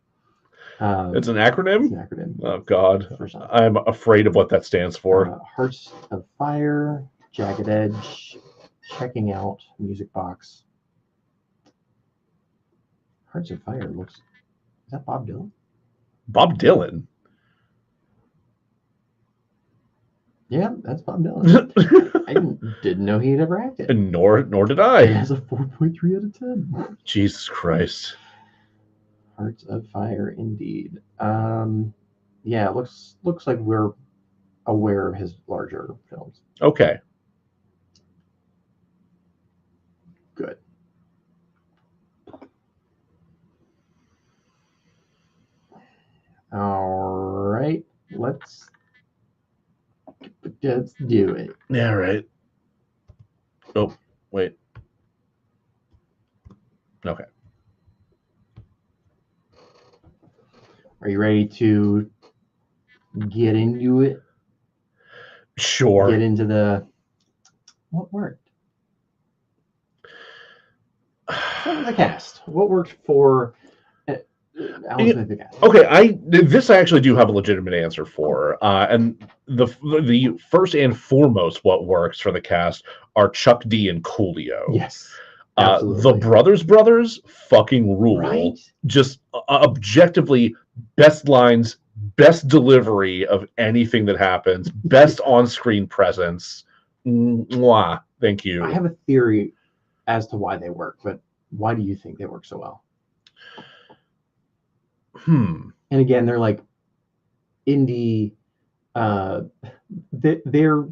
It's an acronym? It's an acronym. Oh, God. I'm afraid of what that stands for. Hearts of Fire, Jagged Edge, Checking Out, Music Box. Hearts of Fire looks... Is that Bob Dylan? Bob Dylan? Yeah, that's Bob Dylan. I didn't know he had ever acted. Nor did I. It has a 4.3 out of 10. Jesus Christ. Hearts of Fire, indeed. Yeah, it looks like we're aware of his larger films. Okay. Good. All right, let's do it. Yeah, right. Oh, wait. Okay. Are you ready to get into it? Sure. Get into what worked? The cast. What worked for Alan Smithee the cast? Okay, this I actually do have a legitimate answer for, and the first and foremost what works for the cast are Chuck D and Coolio. Yes. The brothers fucking rule. Right? Just objectively best lines, best delivery of anything that happens, best on-screen presence. Mwah. Thank you. I have a theory as to why they work, but why do you think they work so well? And again, they're like indie. They're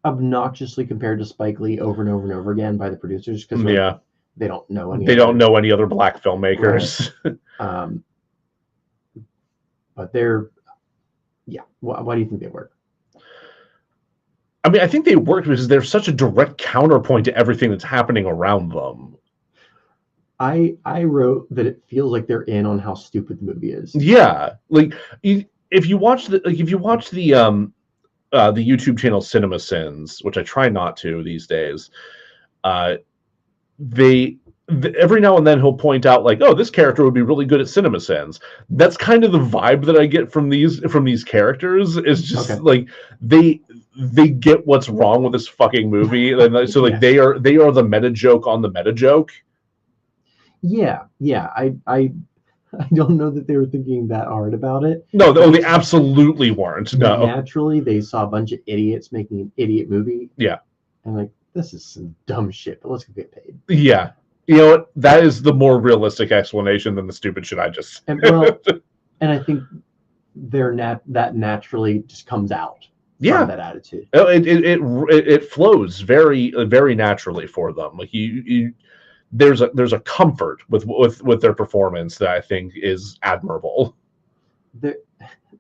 obnoxiously compared to Spike Lee over and over and over again by the producers because they don't know any. They don't know any other black filmmakers. Right. But they're, Why do you think they work? I mean, I think they work because they're such a direct counterpoint to everything that's happening around them. I wrote that it feels like they're in on how stupid the movie is. Yeah, like if you watch the YouTube channel Cinema Sins, which I try not to these days, every now and then he'll point out like, oh, this character would be really good at Cinema Sins. That's kind of the vibe that I get from these characters. Is just like they get what's wrong with this fucking movie, and so like they are the meta joke on the meta joke. Yeah. I don't know that they were thinking that hard about it. No, they absolutely weren't. No. Naturally, they saw a bunch of idiots making an idiot movie. Yeah. And like, this is some dumb shit, but let's get paid. Yeah. You know what? That is the more realistic explanation than the stupid shit I just said. And I think that naturally just comes out. Yeah. From that attitude. It flows very, very naturally for them. Like there's a comfort with their performance that I think is admirable. But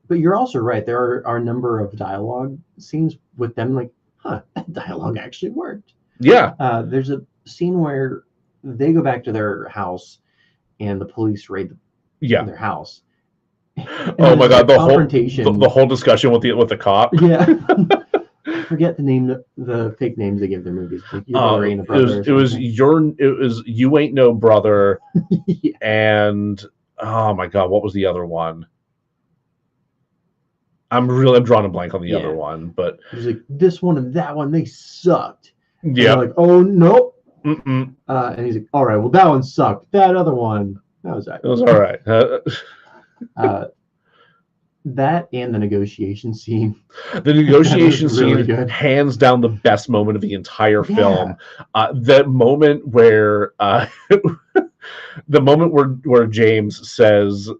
you're also right. There are a number of dialogue scenes with them like, that dialogue actually worked. Yeah. There's a scene where they go back to their house and the police raid their house. Oh my God, the whole discussion with the cop. Yeah. Forget the name, the fake names they give their movies. Like it was You Ain't No Brother. Yeah. And oh my God, what was the other one? I'm drawing a blank on the other one, but it was like this one and that one, they sucked. Yeah. Like, oh no. And he's like, all right, well that one sucked. That other one, that was all right. That and the negotiation scene. The negotiation scene, really good. Hands down the best moment of the entire film. That moment where the moment where James says,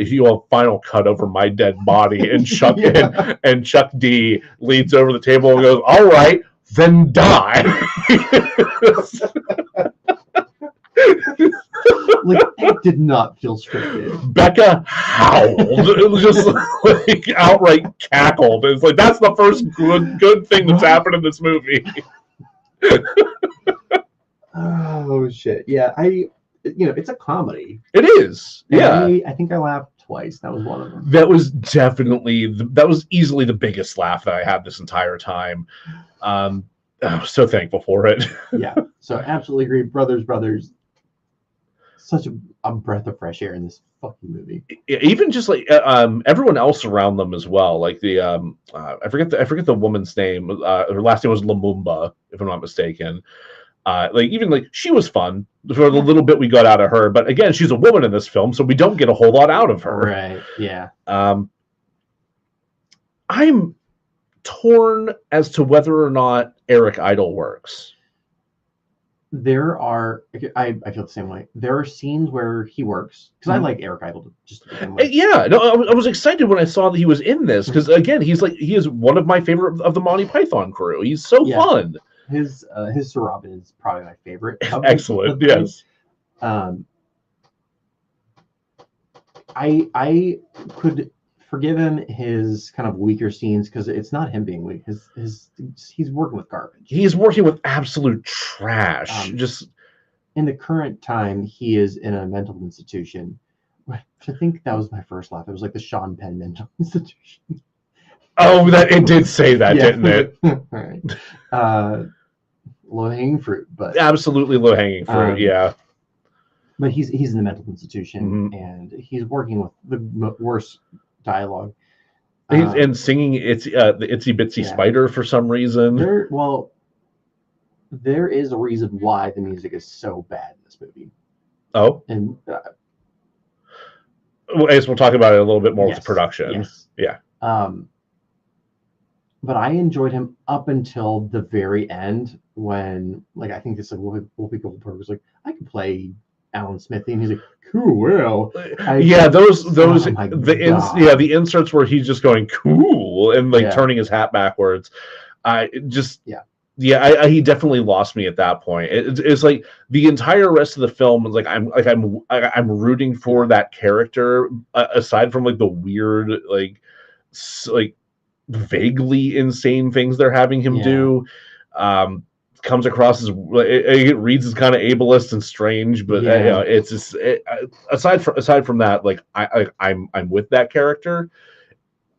"You have final cut over my dead body," and Chuck and Chuck D leans over the table and goes, "All right, then die." Like, it did not feel scripted. Becca howled. It was just like outright cackled. It's like, that's the first good thing that's happened in this movie. Oh shit! Yeah, it's a comedy. It is. Yeah, I think I laughed twice. That was one of them. That was easily the biggest laugh that I had this entire time. I was so thankful for it. Yeah, so absolutely agree. Brothers. Such a breath of fresh air in this fucking movie. Even just like everyone else around them as well. Like the I forget the woman's name. Her last name was Lumumba, if I'm not mistaken. Like she was fun for the little bit we got out of her. But again, she's a woman in this film, so we don't get a whole lot out of her. Right. Yeah. I'm torn as to whether or not Eric Idle works. I feel the same way. There are scenes where he works because I like Eric Idle just to begin with. Yeah, no, I was excited when I saw that he was in this because again, he is one of my favorite of the Monty Python crew. He's so fun. His Sir Robin is probably my favorite. Excellent. Yes. I could forgive him his kind of weaker scenes because it's not him being weak. He's working with garbage. He's working with absolute trash. Just in the current time, he is in a mental institution. I think that was my first laugh. It was like the Sean Penn mental institution. Oh, that it did say that, didn't it? All right. Low-hanging fruit, but absolutely low-hanging fruit. Yeah. But he's in the mental institution, and he's working with the worst dialogue. And singing the Itsy Bitsy Spider for some reason. There is a reason why the music is so bad in this movie. Oh. And I guess we'll talk about it a little bit more with the production. Yes. Yeah. But I enjoyed him up until the very end when, like, I think this like Whoopi Goldberg was like, I can play Alan Smithee, and he's like, cool. Well, the inserts where he's just going cool and like turning his hat backwards. He definitely lost me at that point. It's like the entire rest of the film is like I'm rooting for that character aside from like the weird like vaguely insane things they're having him do. Comes across as it reads as kind of ableist and strange, but it's just aside from that, like I'm with that character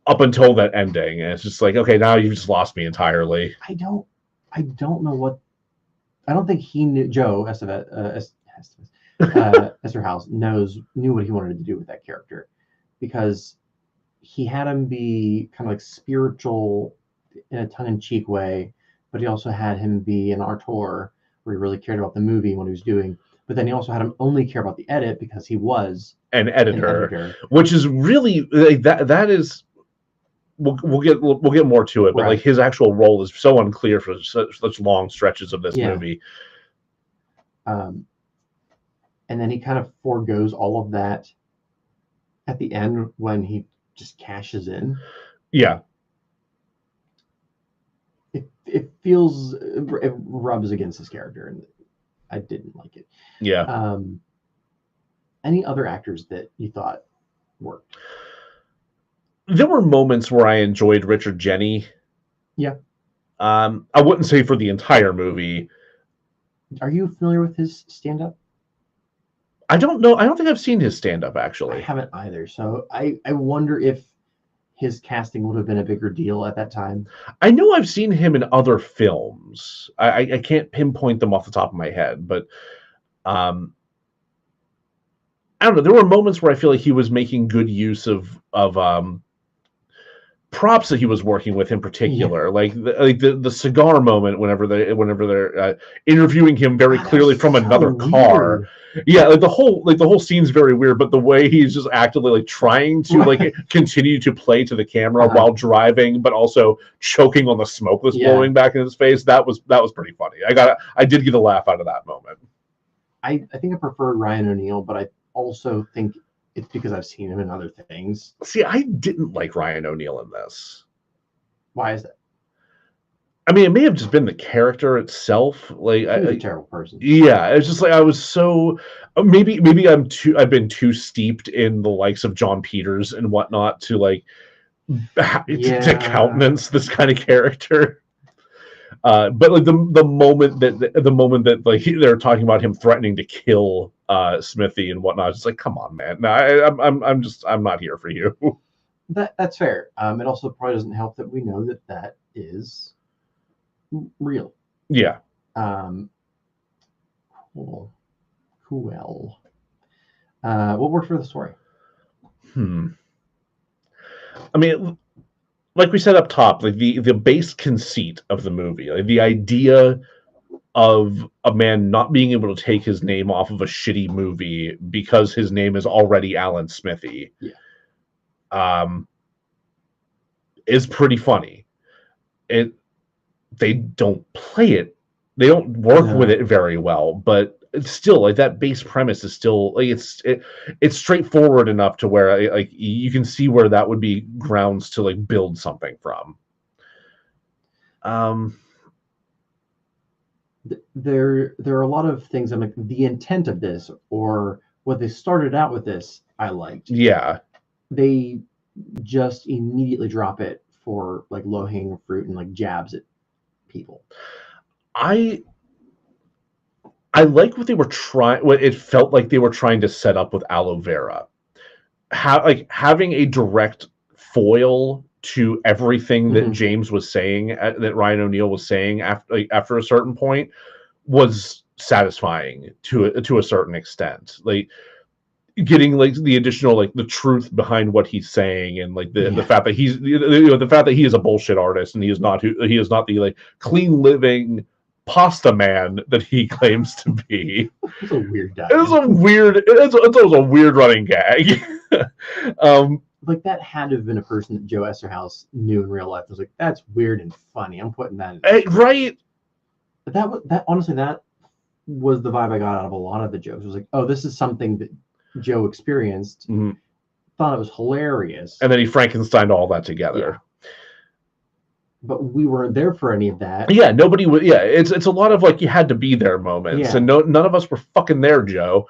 up until that ending, and it's just like, okay, now you've just lost me entirely. I don't know what. I don't think he knew. Joe Esterhaus knew what he wanted to do with that character, because he had him be kind of like spiritual in a tongue-in-cheek way, but he also had him be an auteur where he really cared about the movie and what he was doing. But then he also had him only care about the edit because he was an editor. Which is really like that is. We'll get more to it, but like his actual role is so unclear for such long stretches of this movie. And then he kind of forgoes all of that at the end when he just cashes in. Yeah. It feels it rubs against his character, and I didn't like it. Yeah. Any other actors that you thought worked? There were moments where I enjoyed Richard Jeni. Yeah. I wouldn't say for the entire movie. Are you familiar with his stand-up? I don't know. I don't think I've seen his stand-up, actually. I haven't either. So I wonder if his casting would have been a bigger deal at that time. I know I've seen him in other films. I can't pinpoint them off the top of my head, but I don't know. There were moments where I feel like he was making good use of props that he was working with in particular, like the cigar moment whenever they're interviewing him very clearly from another car. Yeah, like the whole scene's very weird, but the way he's just actively like trying to like continue to play to the camera while driving, but also choking on the smoke that's blowing back in his face. That was pretty funny. I did get a laugh out of that moment. I think I prefer Ryan O'Neal, but I also think it's because I've seen him in other things. See, I didn't like Ryan O'Neal in this. Why is that? I mean, it may have just been the character itself. Like, He was a terrible person. Yeah, it's just like I was so maybe I've been too steeped in the likes of John Peters and whatnot to like to countenance this kind of character. But like the moment that like they're talking about him threatening to kill Smithee and whatnot, it's like, come on, man. No, I'm not here for you. That's fair. It also probably doesn't help that we know that is real. Yeah. Cool. What worked for the story? I mean, like we said up top, like the base conceit of the movie, like the idea of a man not being able to take his name off of a shitty movie because his name is already Alan Smithee, is pretty funny. They don't play it, they don't work with it very well, but it's still like that base premise is still like it's straightforward enough to where like you can see where that would be grounds to like build something from. There are a lot of things. I'm like, the intent of this, or what they started out with this, I liked. Yeah. They just immediately drop it for like low-hanging fruit and like jabs at people. I like what they were trying. What it felt like they were trying to set up with aloe vera, having a direct foil to everything that James was saying, that Ryan O'Neal was saying after a certain point, was satisfying to a certain extent. Like getting like the additional like the truth behind what he's saying, and like the fact that he's the fact that he is a bullshit artist and he is not the like clean living pasta man that he claims to be. It's a weird guy. It was a weird running gag. Like that had to have been a person that Joe Esserhouse knew in real life. I was like, that's weird and funny. I'm putting that in. Right. But that honestly, that was the vibe I got out of a lot of the jokes. It was like, oh, this is something that Joe experienced. Thought it was hilarious. And then he Frankensteined all that together. But we weren't there for any of that. Yeah, nobody would. Yeah, it's a lot of like you had to be there moments, and none of us were fucking there, Joe.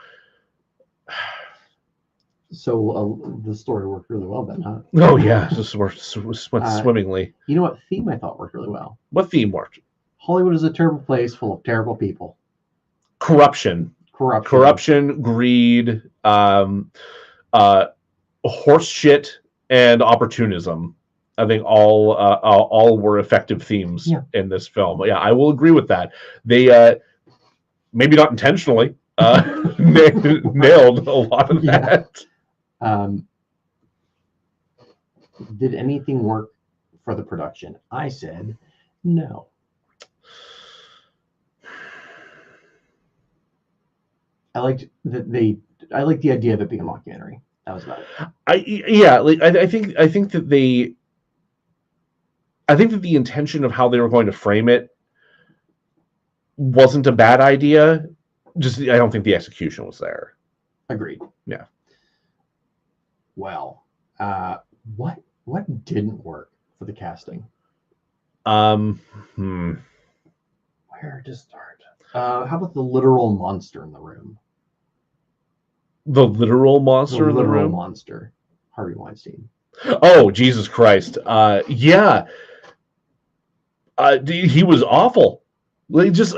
So the story worked really well then, huh? Oh yeah, just went swimmingly. You know what theme I thought worked really well? What theme worked? Hollywood is a terrible place full of terrible people. Corruption, greed, horse shit, and opportunism. I think all were effective themes in this film. Yeah, I will agree with that. They maybe not intentionally nailed a lot of that. Did anything work for the production? I said no. I liked the idea of it being a mockumentary. That was about it. I think that the intention of how they were going to frame it wasn't a bad idea. Just I don't think the execution was there. Agreed. Yeah. Well, what didn't work for the casting? Where to start? How about the literal monster in the room? The literal monster in the room? Monster. Harvey Weinstein. Oh, Jesus Christ. Yeah. He was awful. Like just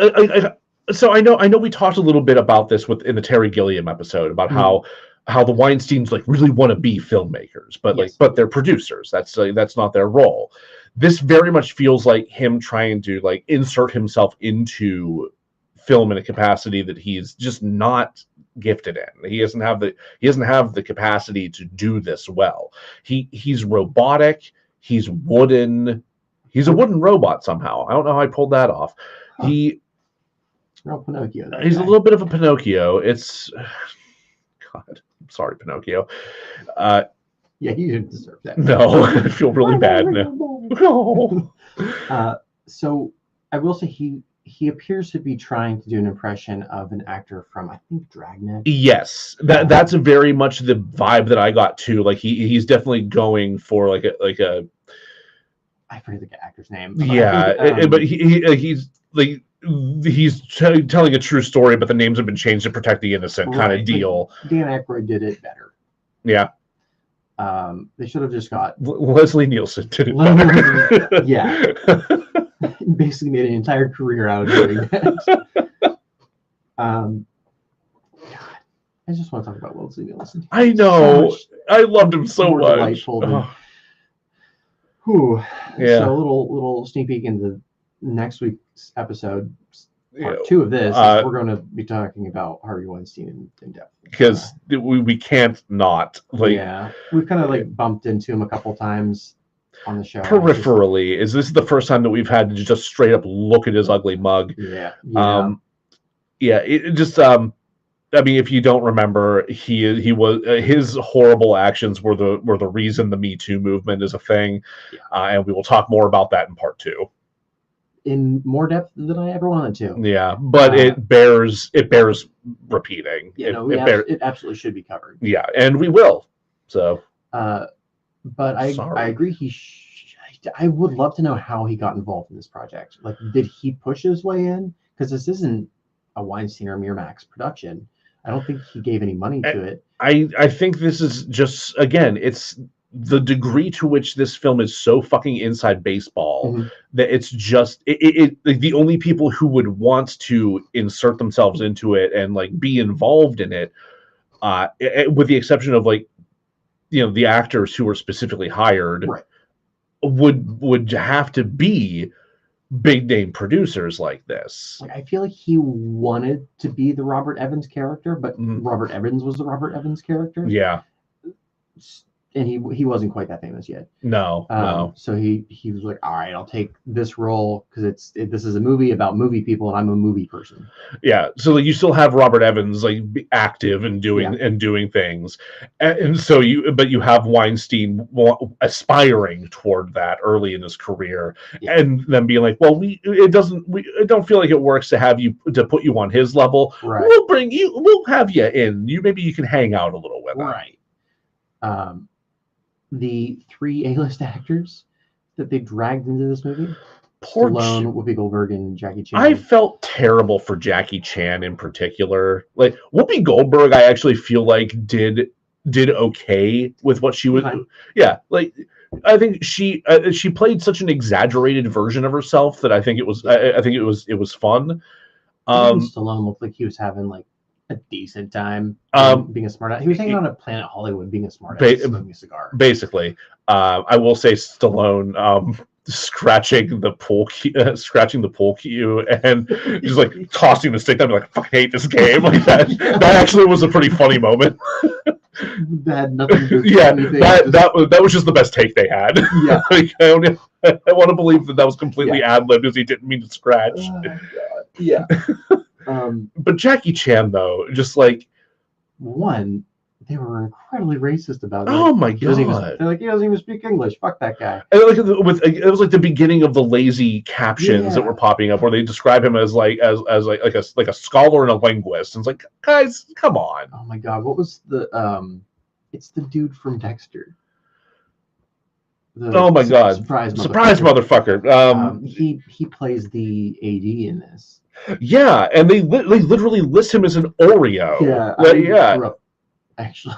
so I know we talked a little bit about this in the Terry Gilliam episode about how the Weinsteins like really want to be filmmakers, but they're producers. That's not their role. This very much feels like him trying to like insert himself into film in a capacity that he's just not gifted in. He doesn't have the capacity to do this well. He's robotic. He's wooden. He's a wooden robot somehow. I don't know how I pulled that off. Huh. Pinocchio. He's a little bit of a Pinocchio. It's God. I'm sorry, Pinocchio. Yeah, you didn't deserve that. No, I feel really bad now. No. So I will say he appears to be trying to do an impression of an actor from, I think, Dragnet. Yes, that's very much the vibe that I got too. Like he's definitely going for like a. I forget the actor's name. But he's like he's telling a true story, but the names have been changed to protect the innocent, kind of deal. Like Dan Aykroyd did it better. Yeah. They should have just got Leslie Nielsen did it better. Yeah. Basically made an entire career out of doing that. God, I just want to talk about Leslie Nielsen. I know. I loved him so much. Delightful. Whew. Yeah. So a little sneak peek into next week's episode, part 2 of this. We're going to be talking about Harvey Weinstein in depth. Because we can't not. Like, yeah. We've kind of like bumped into him a couple times on the show. Peripherally. This is the first time that we've had to just straight up look at his ugly mug. Yeah. It just I mean, if you don't remember, he was his horrible actions were the reason the Me Too movement is a thing, and we will talk more about that in part 2. In more depth than I ever wanted to. Yeah, but it bears repeating. It absolutely should be covered. Yeah, and we will. So, but I agree. I would love to know how he got involved in this project. Like, did he push his way in? Because this isn't a Weinstein or Miramax production. I don't think he gave any money to it. I think this is just, again, it's the degree to which this film is so fucking inside baseball that it's just like the only people who would want to insert themselves into it and like be involved in it, with the exception of like, the actors who were specifically hired, right, would have to be big name producers like this. Like, I feel like he wanted to be the Robert Evans character, but Robert Evans was the Robert Evans character. Yeah. And he wasn't quite that famous yet. No. So he was like, all right, I'll take this role because this is a movie about movie people, and I'm a movie person. Yeah. So like, you still have Robert Evans like active and doing things, and so you have Weinstein aspiring toward that early in his career, and then being like, well, it don't feel like it works to put you on his level. Right. We'll have you in. Maybe you can hang out a little with right. The 3 A-list actors that they dragged into this movie, Stallone, Whoopi Goldberg, and Jackie Chan. I felt terrible for Jackie Chan in particular. Like, Whoopi Goldberg, I actually feel like did okay with what she was. Yeah, like, I think she played such an exaggerated version of herself that I think it was fun. Stallone looked like he was having like a decent time being a smart ass. He was hanging on a Planet Hollywood being a smart ass, smoking a cigar. Basically, I will say Stallone scratching the pool cue and just like tossing the stick down, like, I fucking hate this game. Like that actually was a pretty funny moment. That had nothing to do with anything. That was just the best take they had. Yeah. Like, I want to believe that was completely ad-libbed because he didn't mean to scratch. Oh, God. Yeah. But Jackie Chan, though, just like, they were incredibly racist about it. Oh my God! They're like, he doesn't even speak English. Fuck that guy. And like, it was like the beginning of the lazy captions that were popping up, where they describe him as a scholar and a linguist. And it's like, guys, come on! Oh my God! What was the It's the dude from Dexter. Oh my God! Surprise motherfucker! He plays the AD in this. Yeah, and they literally list him as an Oreo. Yeah, actually.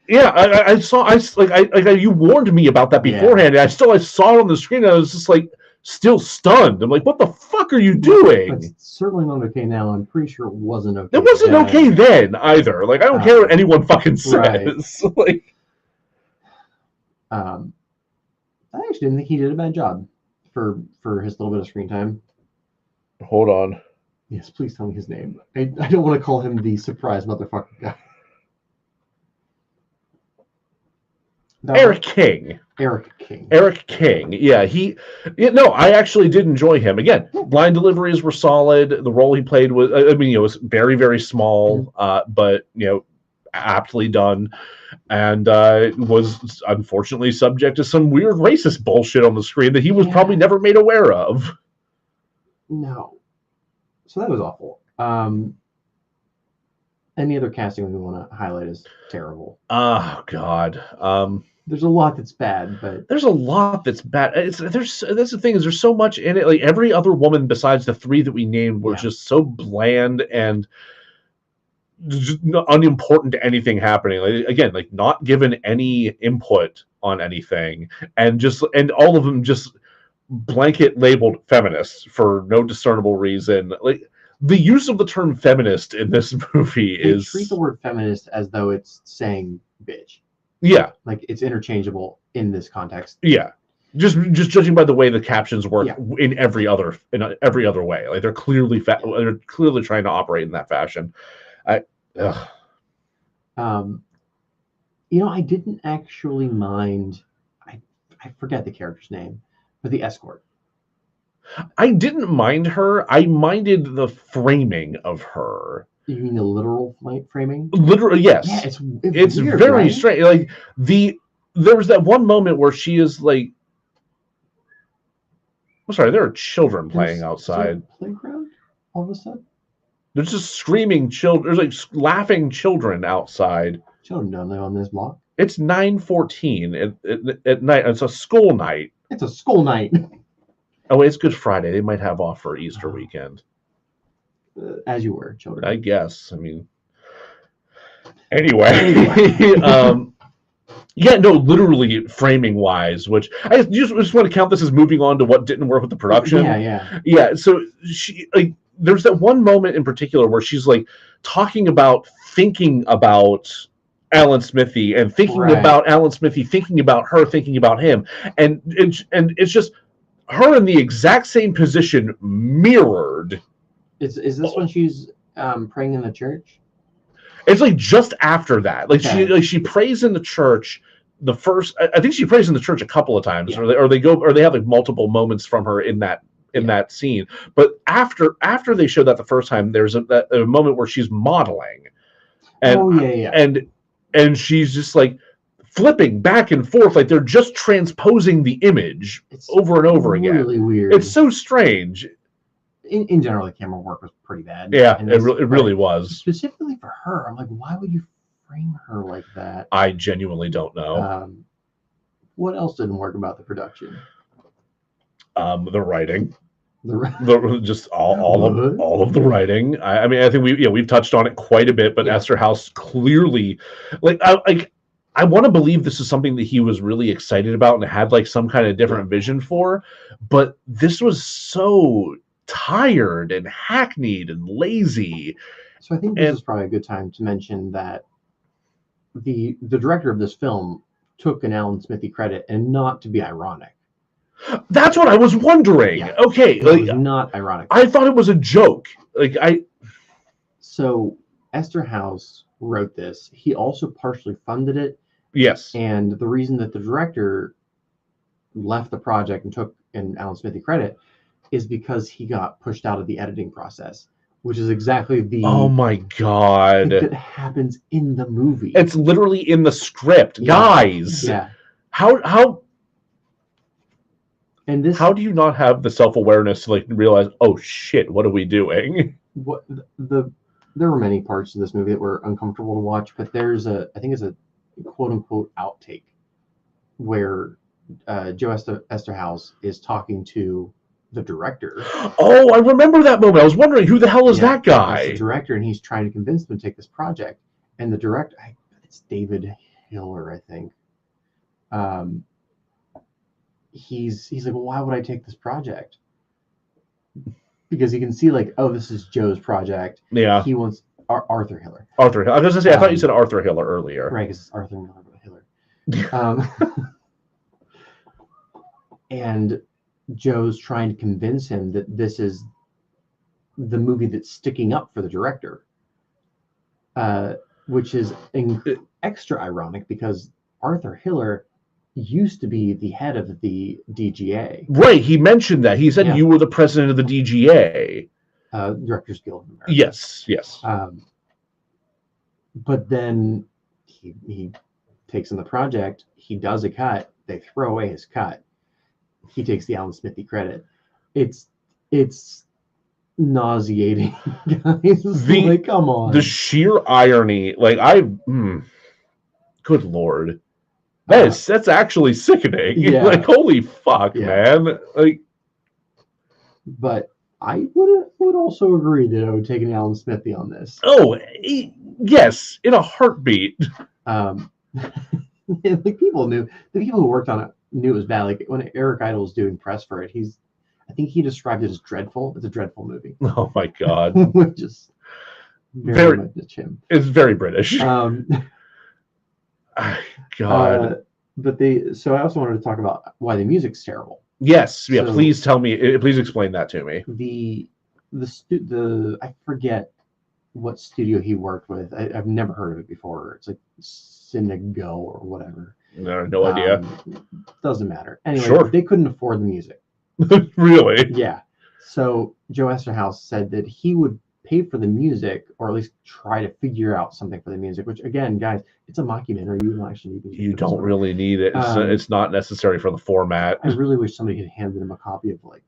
Yeah, I saw. You warned me about that beforehand. And I saw it on the screen. And I was just like, still stunned. I'm like, what the fuck are you doing? It's certainly not okay now. I'm pretty sure it wasn't okay. It wasn't okay then either. Like, I don't care what anyone fucking says. Right. Like, I actually didn't think he did a bad job for his little bit of screen time. Hold on. Yes, please tell me his name. I don't want to call him the surprise motherfucker guy. Eric King. Yeah, I actually did enjoy him. Again, line deliveries were solid. The role he played was, it was very, very small, but, aptly done. And was unfortunately subject to some weird racist bullshit on the screen that he was probably never made aware of. No. So that was awful. Any other casting we want to highlight is terrible. Oh God. There's a lot that's bad, but there's a lot that's bad. That's the thing, is there's so much in it. Like every other woman besides the three that we named were just so bland and just unimportant to anything happening. Like, again, like not given any input on anything, and all of them just blanket labeled feminists for no discernible reason. Like the use of the term feminist in this movie they is treat the word feminist as though it's saying bitch. Yeah. Like it's interchangeable in this context. Yeah. Just judging by the way the captions work in every other way. Like they're clearly trying to operate in that fashion. I didn't actually mind. I forget the character's name, but the escort. I didn't mind her. I minded the framing of her. You mean the literal framing? Literally, yes. Yeah, it's weird, very right? strange. Like there was that one moment where she is like, I'm sorry, there are children playing outside. Playground, all of a sudden. There's just screaming children. There's like laughing children outside. Children don't live on this block. It's 9:14 at night. It's a school night. It's a school night. Oh, it's Good Friday. They might have off for Easter weekend. As you were, children. I guess. I mean, anyway. Yeah, no, literally framing wise, which I just want to count this as moving on to what didn't work with the production. Yeah. So she there's that one moment in particular where she's like talking about thinking about Alan Smithee and thinking about Alan Smithee, thinking about her, thinking about him, and it's just her in the exact same position mirrored. Is this when she's praying in the church? It's like just after that, she prays in the church. I think she prays in the church a couple of times, or they have like multiple moments from her in that scene. But after they show that the first time, there's a moment where she's modeling, and and she's just like flipping back and forth, like they're just transposing the image over and over again. Really weird. It's so strange. In general, the camera work was pretty bad. Yeah, it really was. Specifically for her, I'm like, why would you frame her like that? I genuinely don't know. What else didn't work about the production? The writing. Just all of the writing. I mean, I think we've touched on it quite a bit, but Esther House clearly, I want to believe this is something that he was really excited about and had like some kind of different vision for, but this was so tired and hackneyed and lazy. So I think this is probably a good time to mention that the director of this film took an Alan Smithee credit, and not to be ironic. That's what I was wondering. Yeah. Okay, it was not ironic. I thought it was a joke. So Esther House wrote this. He also partially funded it. Yes. And the reason that the director left the project and took an Alan Smithee credit is because he got pushed out of the editing process, which is exactly the thing that happens in the movie. It's literally in the script, guys. Yeah. How do you not have the self-awareness to like realize, oh shit, what are we doing? There were many parts of this movie that were uncomfortable to watch, but there's I think it's a quote unquote outtake where Joe Esterhaus is talking to the director. Oh, I remember that moment. I was wondering, who the hell is that guy? The director, and he's trying to convince them to take this project. And the director, it's David Hiller, I think. He's like, well, why would I take this project? Because he can see like, oh, this is Joe's project. Yeah. He wants Arthur Hiller. Arthur Hiller. I was going to say, I thought you said Arthur Hiller earlier. Right, because it's Arthur Hiller. And Joe's trying to convince him that this is the movie that's sticking up for the director, which is extra ironic because Arthur Hiller used to be the head of the DGA. Right, he mentioned that. He said you were the president of the DGA. Directors Guild of America. Yes. But then he takes in the project, he does a cut, they throw away his cut. He takes the Alan Smithee credit. It's nauseating, guys. Like, come on. The sheer irony, like good lord. That's actually sickening. Yeah. Like, holy fuck, man. Like, but I would also agree that I would take an Alan Smithee on this. Oh, yes, in a heartbeat. Like, the people who worked on it knew it was bad. Like, when Eric Idle was doing press for it, I think he described it as dreadful. It's a dreadful movie. Oh my god. Which is very much him. It's very British. God. So I also wanted to talk about why the music's terrible. Yes, yeah. So, please explain that to me. The I forget what studio he worked with. I've never heard of it before. It's like Cinego or whatever. No idea. Doesn't matter. Anyway, they couldn't afford the music. Really? Yeah. So Joe Esterhaus said that he would pay for the music, or at least try to figure out something for the music, which, again, guys, it's a mockumentary. You don't actually need You don't really need it. It's not necessary for the format. I really wish somebody had handed him a copy of, like,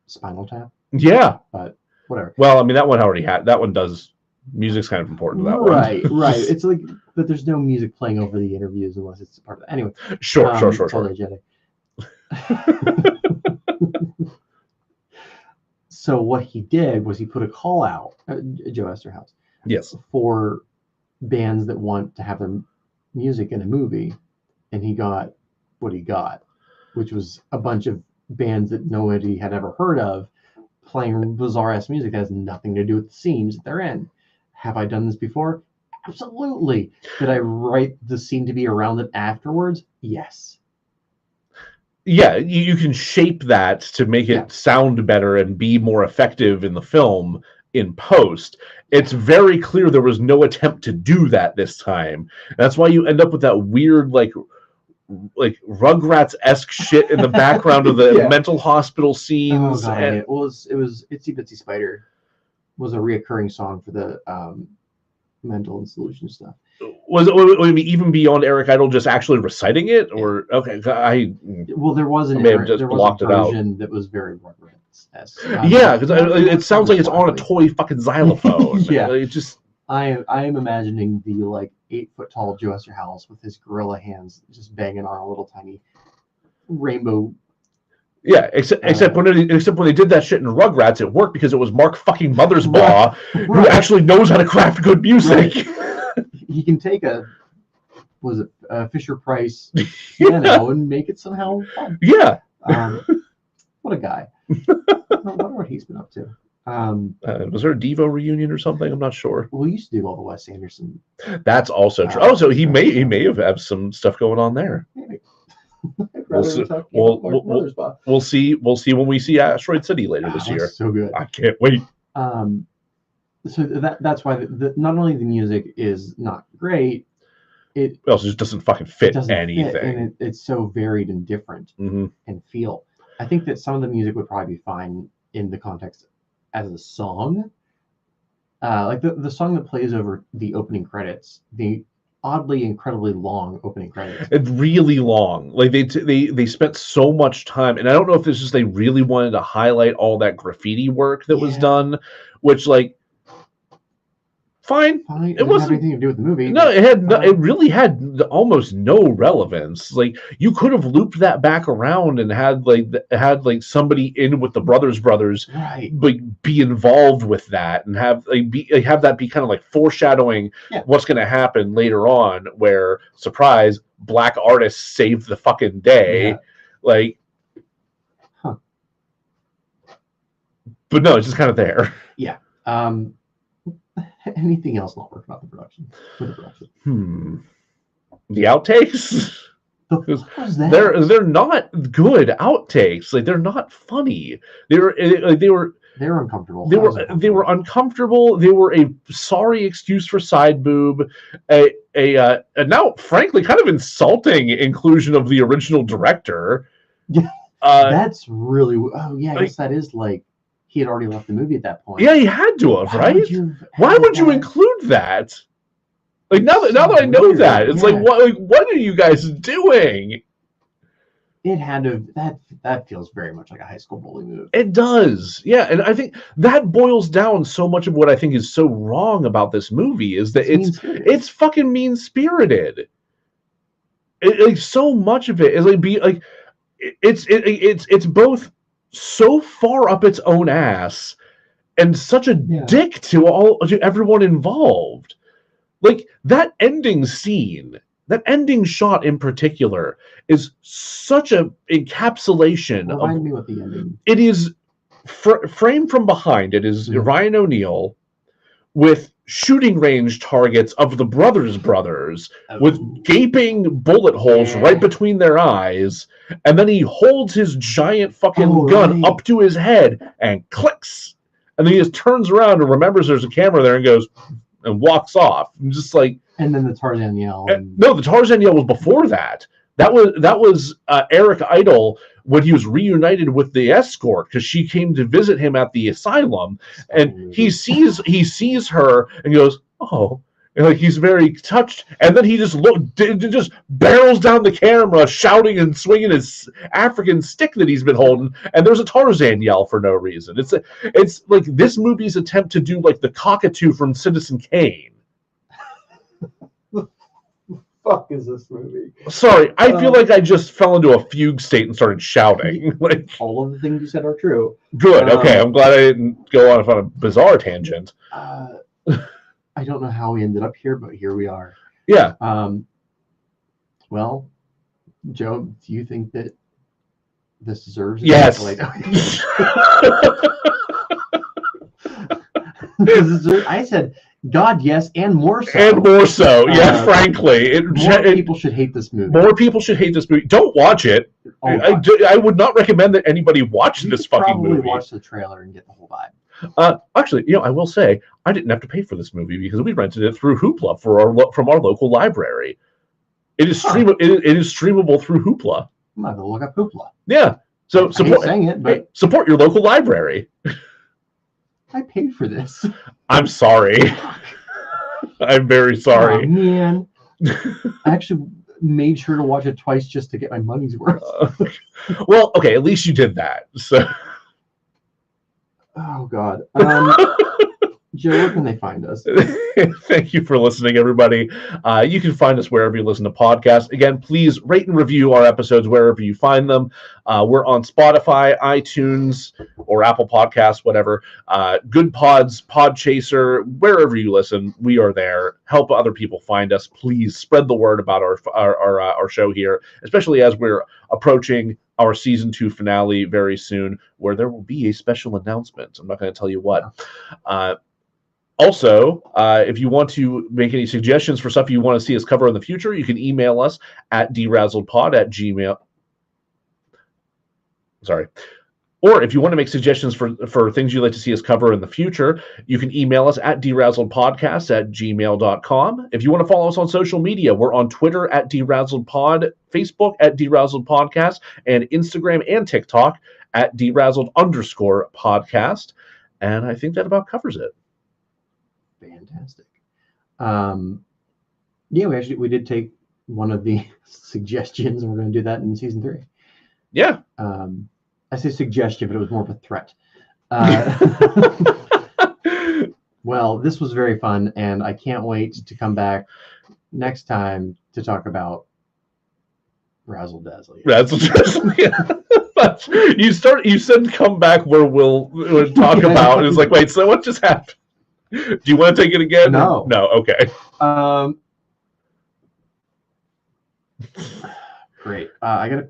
Spinal Tap. Yeah. But whatever. Well, I mean, that one already had. That one does. Music's kind of important to that one. Right. It's like, but there's no music playing over the interviews unless it's part of it. Anyway. Sure. So what he did was he put a call out, Joe Esterhaus. Yes. For bands that want to have their music in a movie, and he got what he got, which was a bunch of bands that nobody had ever heard of playing bizarre ass music that has nothing to do with the scenes that they're in. Have I done this before? Absolutely. Did I write the scene to be around it afterwards? Yes. Yeah, you can shape that to make it sound better and be more effective in the film in post. It's very clear there was no attempt to do that this time. That's why you end up with that weird, like Rugrats-esque shit in the background of the mental hospital scenes. Oh, God, it was Itsy Bitsy Spider was a reoccurring song for the mental and solution stuff. Was it even beyond Eric Idle just actually reciting it, or okay? There was a version that was very Rugrats. Yeah, because it sounds like it's on a toy fucking xylophone. Yeah, it just. I am imagining the 8-foot tall Joe Esterhaus with his gorilla hands just banging on a little tiny rainbow. Yeah, except when they did that shit in Rugrats, it worked because it was Mark fucking Mothersbaugh who actually knows how to craft good music. Right. He can take a Fisher Price piano and make it somehow fun. Yeah. What a guy. I wonder what he's been up to. Was there a Devo reunion or something? I'm not sure. Well, he used to do all the Wes Anderson. That's also true. So he may have some stuff going on there. Maybe. We'll see when we see Asteroid City later this year. So good. I can't wait. So that's why not only the music is not great, it also just doesn't fucking fit anything. And it's so varied and different and feel. I think that some of the music would probably be fine in the context as a song. Like the song that plays over the opening credits, the oddly incredibly long opening credits. It's really long. Like they spent so much time, and I don't know if it's just they really wanted to highlight all that graffiti work that was done, which fine. It wasn't have anything to do with the movie. No, it really had almost no relevance. Like, you could have looped that back around and had somebody in with the brothers, right? Be involved with that and have that be kind of like foreshadowing what's going to happen later on. Where, surprise, black artists saved the fucking day. But no, it's just kind of there. Yeah. Anything else not work about the production? The outtakes? They're not good outtakes. Like, they're not funny. They were uncomfortable. They were uncomfortable. They were a sorry excuse for side boob. A now, frankly, kind of insulting inclusion of the original director. That's really. Oh yeah, I guess that is like. He had already left the movie at that point. Yeah, he had to have, right? Why would you include that? Like, now that I know that, it's like, what are you guys doing? it had to that feels very much like a high school bully move. It does, yeah, and I think that boils down so much of what I think is so wrong about this movie is that it's fucking mean spirited. Like so much of it is like it's both so far up its own ass and such a dick to everyone involved. Like that ending scene. That ending shot in particular is such a encapsulation. Remind me what the ending. It is framed from behind. It is Ryan O'Neal with shooting range targets of the brothers with gaping bullet holes right between their eyes, and then he holds his giant fucking gun up to his head and clicks, and then he just turns around and remembers there's a camera there and goes and walks off. I'm just like. And then the Tarzan yell. No, the Tarzan yell was before that. That was Eric Idle when he was reunited with the escort because she came to visit him at the asylum, and he sees her and goes, "Oh," and like he's very touched, and then he just barrels down the camera, shouting and swinging his African stick that he's been holding, and there's a Tarzan yell for no reason. It's like this movie's attempt to do like the cockatoo from Citizen Kane. Fuck is this movie? Sorry, I feel like I just fell into a fugue state and started shouting. Like all of the things you said are true. Good. Okay, I'm glad I didn't go off on a bizarre tangent. I don't know how we ended up here, but here we are. Yeah. Well, Joe, do you think that this deserves? Yes. I said. God, yes, and more so. And more so, yeah, frankly. More people should hate this movie. More people should hate this movie. Don't watch it. I would not recommend that anybody watch this fucking movie. Probably watch the trailer and get the whole vibe. Actually, I will say, I didn't have to pay for this movie because we rented it through Hoopla from our local library. It is it is streamable through Hoopla. I'm going to look up Hoopla. Yeah. So I hate saying it, but support your local library. I paid for this. I'm sorry. I'm very sorry. Oh, man. I actually made sure to watch it twice just to get my money's worth. Well, okay, at least you did that. So. Oh, God. Joe, where can they find us? Thank you for listening, everybody. You can find us wherever you listen to podcasts. Again, please rate and review our episodes wherever you find them. We're on Spotify, iTunes, or Apple Podcasts, whatever. Good Pods, Podchaser, wherever you listen, we are there. Help other people find us. Please spread the word about our show here, especially as we're approaching our season 2 finale very soon, where there will be a special announcement. I'm not going to tell you what. Also, if you want to make any suggestions for stuff you want to see us cover in the future, you can email us at DeRazzledPod@gmail. Sorry. Or if you want to make suggestions for things you'd like to see us cover in the future, you can email us at DeRazzledPodcast@gmail.com. If you want to follow us on social media, we're on Twitter at DeRazzledPod, Facebook at DeRazzledPodcast, and Instagram and TikTok at DeRazzled_podcast. And I think that about covers it. Fantastic. Yeah, we did take one of the suggestions, and we're going to do that in season 3. Yeah. I say suggestion, but it was more of a threat. Well, this was very fun, and I can't wait to come back next time to talk about Razzle Dazzle. Razzle Dazzle, yeah. You said come back where we'll talk about, and it's like, wait, so what just happened? Do you want to take it again? No. No, okay. Great. I got to